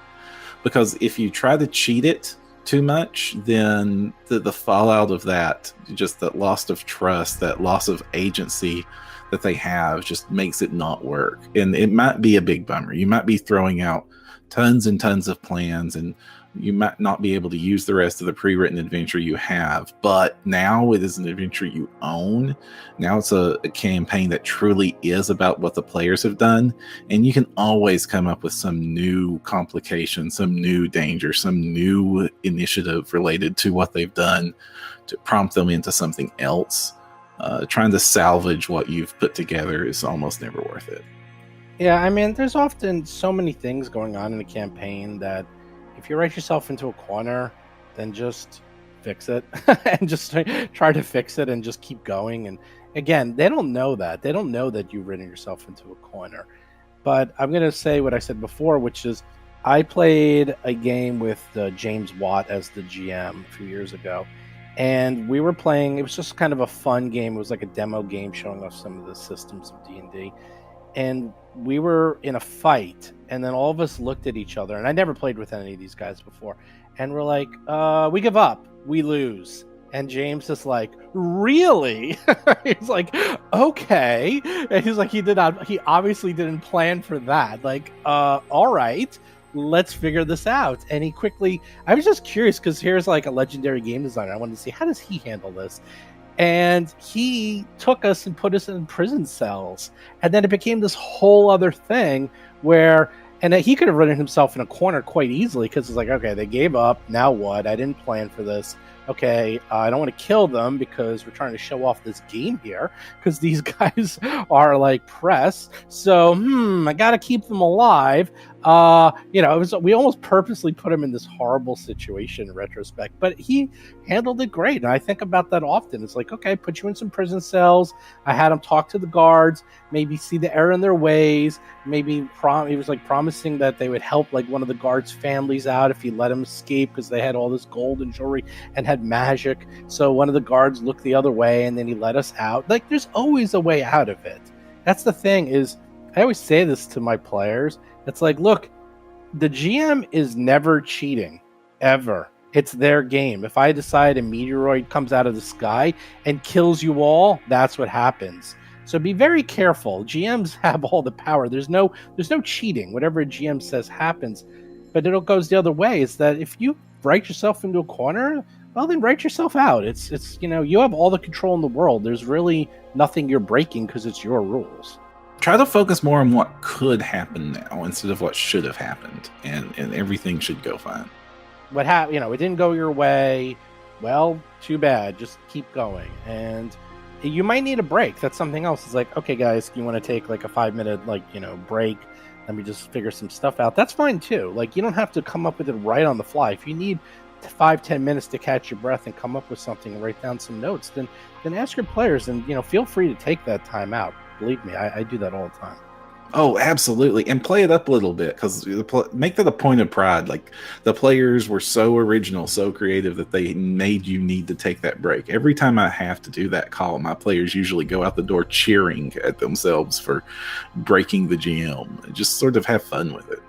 S10: Because if you try to cheat it too much, then the fallout of that, just that loss of trust, that loss of agency that they have, just makes it not work. And it might be a big bummer. You might be throwing out tons and tons of plans, and you might not be able to use the rest of the pre-written adventure you have, but now it is an adventure you own. Now it's a campaign that truly is about what the players have done, and you can always come up with some new complication, some new danger, some new initiative related to what they've done to prompt them into something else. Trying to salvage what you've put together is almost never worth it.
S3: Yeah, I mean, there's often so many things going on in a campaign that if you write yourself into a corner, then just fix it and just try to fix it and just keep going. And again, they don't know that. They don't know that you've written yourself into a corner. But I'm going to say what I said before, which is I played a game with James Watt as the GM a few years ago. And we were playing, it was just kind of a fun game. It was like a demo game showing off some of the systems of D&D. And we were in a fight, and then all of us looked at each other, and I never played with any of these guys before, and we're like, we give up, we lose. And James is like, really? He's like, okay. And he's like, he obviously didn't plan for that. Like, all right, let's figure this out. And I was just curious, because here's like a legendary game designer. I wanted to see, how does he handle this? and he took us and put us in prison cells. And then it became this whole other thing where, and he could have run himself in a corner quite easily, because it's like, okay, they gave up. Now what? I didn't plan for this. Okay, I don't want to kill them because we're trying to show off this game here, because these guys are like press. So, I got to keep them alive. We almost purposely put him in this horrible situation in retrospect, but he handled it great. And I think about that often. It's like, okay, put you in some prison cells. I had him talk to the guards, maybe see the error in their ways. Maybe he was like promising that they would help like one of the guards' families out if he let him escape, because they had all this gold and jewelry and had magic. So one of the guards looked the other way, and then he let us out. Like, there's always a way out of it. That's the thing. Is I always say this to my players. It's like, look, the GM is never cheating, ever. It's their game. If I decide a meteoroid comes out of the sky and kills you all, that's what happens. So be very careful. GMs have all the power. There's no cheating. Whatever a GM says happens. But it goes the other way. Is that if you write yourself into a corner, well, then write yourself out. It's you have all the control in the world. There's really nothing you're breaking, because it's your rules.
S10: Try to focus more on what could happen now instead of what should have happened, and everything should go fine.
S3: What happened? It didn't go your way. Well, too bad. Just keep going. And you might need a break. That's something else. It's like, okay, guys, you want to take like a 5-minute break? Let me just figure some stuff out. That's fine too. Like, you don't have to come up with it right on the fly. If you need 5-10 minutes to catch your breath and come up with something and write down some notes, then ask your players, and feel free to take that time out. Believe me, I do that all the time.
S10: Oh, absolutely. And play it up a little bit, because make that a point of pride. Like, the players were so original, so creative, that they made you need to take that break. Every time I have to do that call, my players usually go out the door cheering at themselves for breaking the GM. Just sort of have fun with it.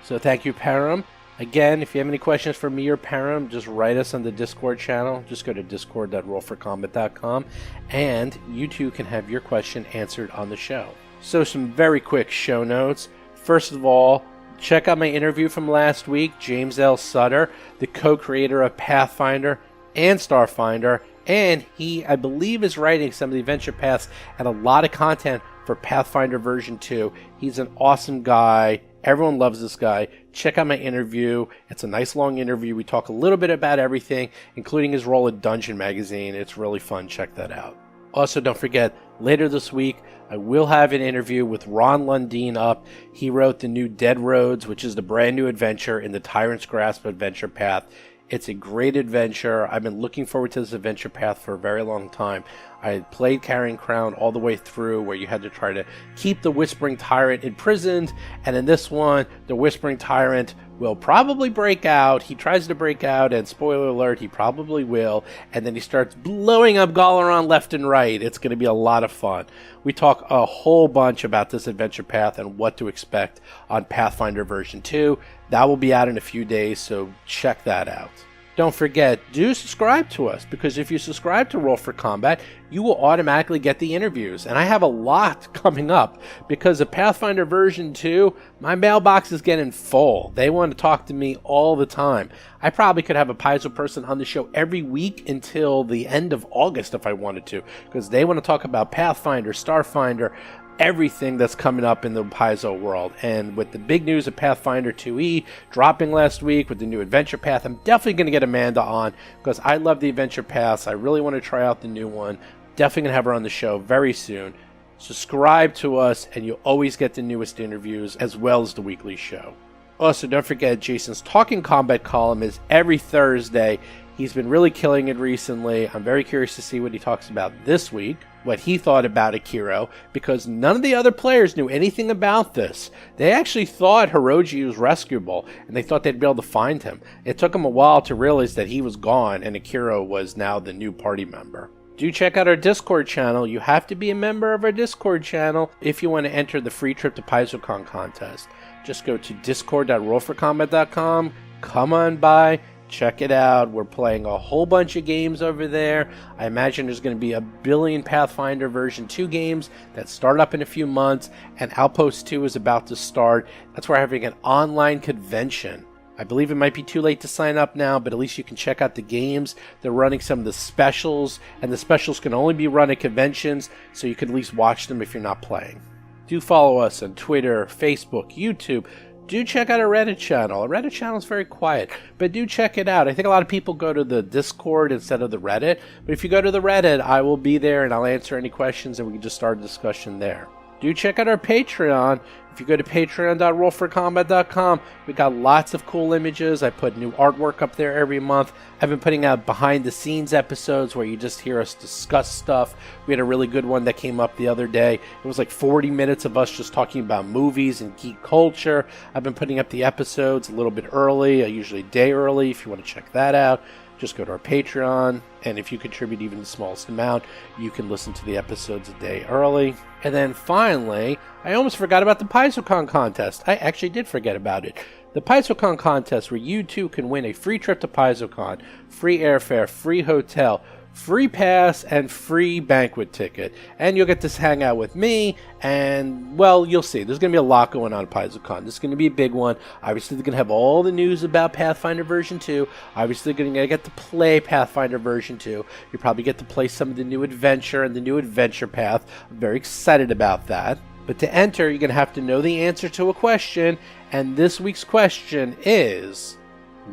S3: So thank you, Perram. Again, if you have any questions for me or Perram, just write us on the Discord channel. Just go to discord.rollforcombat.com, and you too can have your question answered on the show. So some very quick show notes. First of all, check out my interview from last week. James L. Sutter, the co-creator of Pathfinder and Starfinder, and he, I believe, is writing some of the adventure paths and a lot of content for Pathfinder version 2. He's an awesome guy. Everyone loves this guy. Check out my interview. It's a nice long interview. We talk a little bit about everything, including his role at Dungeon Magazine. It's really fun. Check that out. Also, don't forget, later this week, I will have an interview with Ron Lundeen up. He wrote the new Dead Roads, which is the brand new adventure in the Tyrant's Grasp adventure path. It's a great adventure. I've been looking forward to this adventure path for a very long time. I played Carrying Crown all the way through, where you had to try to keep the Whispering Tyrant imprisoned, and in this one, the Whispering Tyrant will probably break out. He tries to break out, and spoiler alert, he probably will, and then he starts blowing up Galaron left and right. It's going to be a lot of fun. We talk a whole bunch about this adventure path and what to expect on Pathfinder version 2. That will be out in a few days, so check that out. Don't forget, do subscribe to us, because if you subscribe to Roll for Combat, you will automatically get the interviews. And I have a lot coming up, because of Pathfinder version 2, my mailbox is getting full. They want to talk to me all the time. I probably could have a Paizo person on the show every week until the end of August if I wanted to, because they want to talk about Pathfinder, Starfinder, everything that's coming up in the Paizo world. And with the big news of Pathfinder 2e dropping last week with the new adventure path, I'm definitely going to get Amanda on, because I love the adventure paths. I really want to try out the new one. Definitely going to have her on the show very soon. Subscribe to us and you'll always get the newest interviews as well as the weekly show. Also, don't forget, Jason's Talking Combat column is every Thursday. He's been really killing it recently. I'm very curious to see what he talks about this week, what he thought about Akiro, because none of the other players knew anything about this. They actually thought Hirogi was rescuable, and they thought they'd be able to find him. It took them a while to realize that he was gone, and Akiro was now the new party member. Do check out our Discord channel. You have to be a member of our Discord channel if you want to enter the free trip to PaizoCon contest. Just go to discord.rollforcombat.com. Come on by. Check it out. We're playing a whole bunch of games over there. I imagine there's going to be a billion Pathfinder version 2 games that start up in a few months, and Outpost 2 is about to start. That's where we're having an online convention.
S2: I believe it might be too late to sign up now, but at least you can check out the games. They're running some of the specials, and the specials can only be run at conventions, so you can at least watch them if you're not playing. Do follow us on Twitter, Facebook, YouTube. Do check out our Reddit channel. Our Reddit channel is very quiet, but do check it out. I think a lot of people go to the Discord instead of the Reddit, but if you go to the Reddit, I will be there and I'll answer any questions and we can just start a discussion there. Do check out our Patreon. If you go to patreon.rollforcombat.com, we got lots of cool images. I put new artwork up there every month. I've been putting out behind-the-scenes episodes where you just hear us discuss stuff. We had a really good one that came up the other day. It was like 40 minutes of us just talking about movies and geek culture. I've been putting up the episodes a little bit early, usually a day early, if you want to check that out. Just go to our Patreon, and if you contribute even the smallest amount, you can listen to the episodes a day early. And then finally, I almost forgot about the PaizoCon contest. I actually did forget about it. The PaizoCon contest, where you too can win a free trip to PaizoCon, free airfare, free hotel, free pass, and free banquet ticket. And you'll get to hang out with me, and, well, you'll see. There's going to be a lot going on at PaizoCon. This is going to be a big one. Obviously, they're going to have all the news about Pathfinder version 2. Obviously, they're going to get to play Pathfinder version 2. You probably get to play some of the new adventure and the new adventure path. I'm very excited about that. But to enter, you're going to have to know the answer to a question, and this week's question is,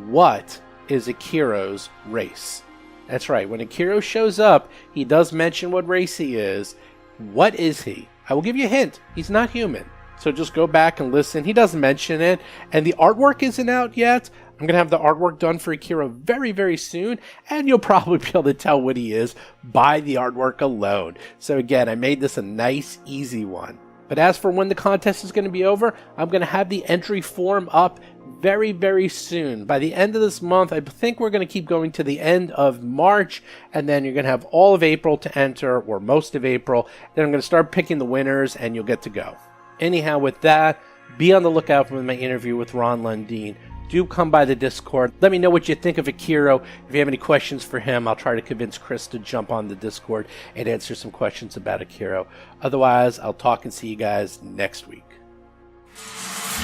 S2: what is Akiro's race? That's right. When Akiro shows up, he does mention what race he is. What is he? I will give you a hint. He's not human. So just go back and listen. He does mention it. And the artwork isn't out yet. I'm going to have the artwork done for Akiro very, very soon. And you'll probably be able to tell what he is by the artwork alone. So again, I made this a nice, easy one. But as for when the contest is going to be over, I'm going to have the entry form up very, very soon. By the end of this month, I think we're going to keep going to the end of March, and then you're going to have all of April to enter, or most of April. Then I'm going to start picking the winners, and you'll get to go. Anyhow, with that, be on the lookout for my interview with Ron Lundeen. Do come by the Discord. Let me know what you think of Akiro. If you have any questions for him, I'll try to convince Chris to jump on the Discord and answer some questions about Akiro. Otherwise, I'll talk and see you guys next week.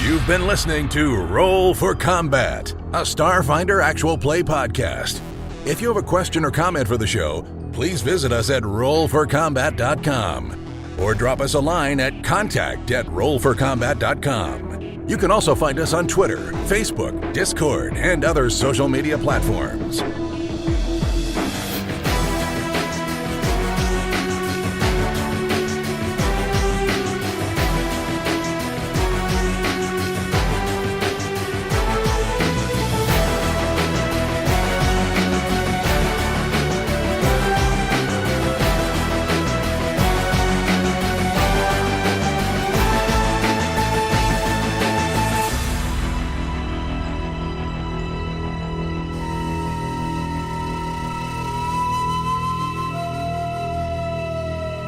S1: You've been listening to Roll for Combat, a Starfinder actual play podcast. If you have a question or comment for the show, please visit us at rollforcombat.com or drop us a line at contact@rollforcombat.com. You can also find us on Twitter, Facebook, Discord, and other social media platforms.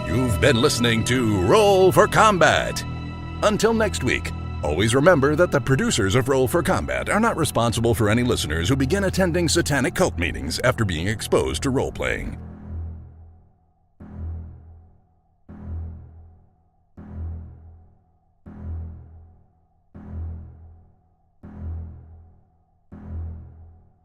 S1: You've been listening to Roll for Combat. Until next week, always remember that the producers of Roll for Combat are not responsible for any listeners who begin attending satanic cult meetings after being exposed to role-playing.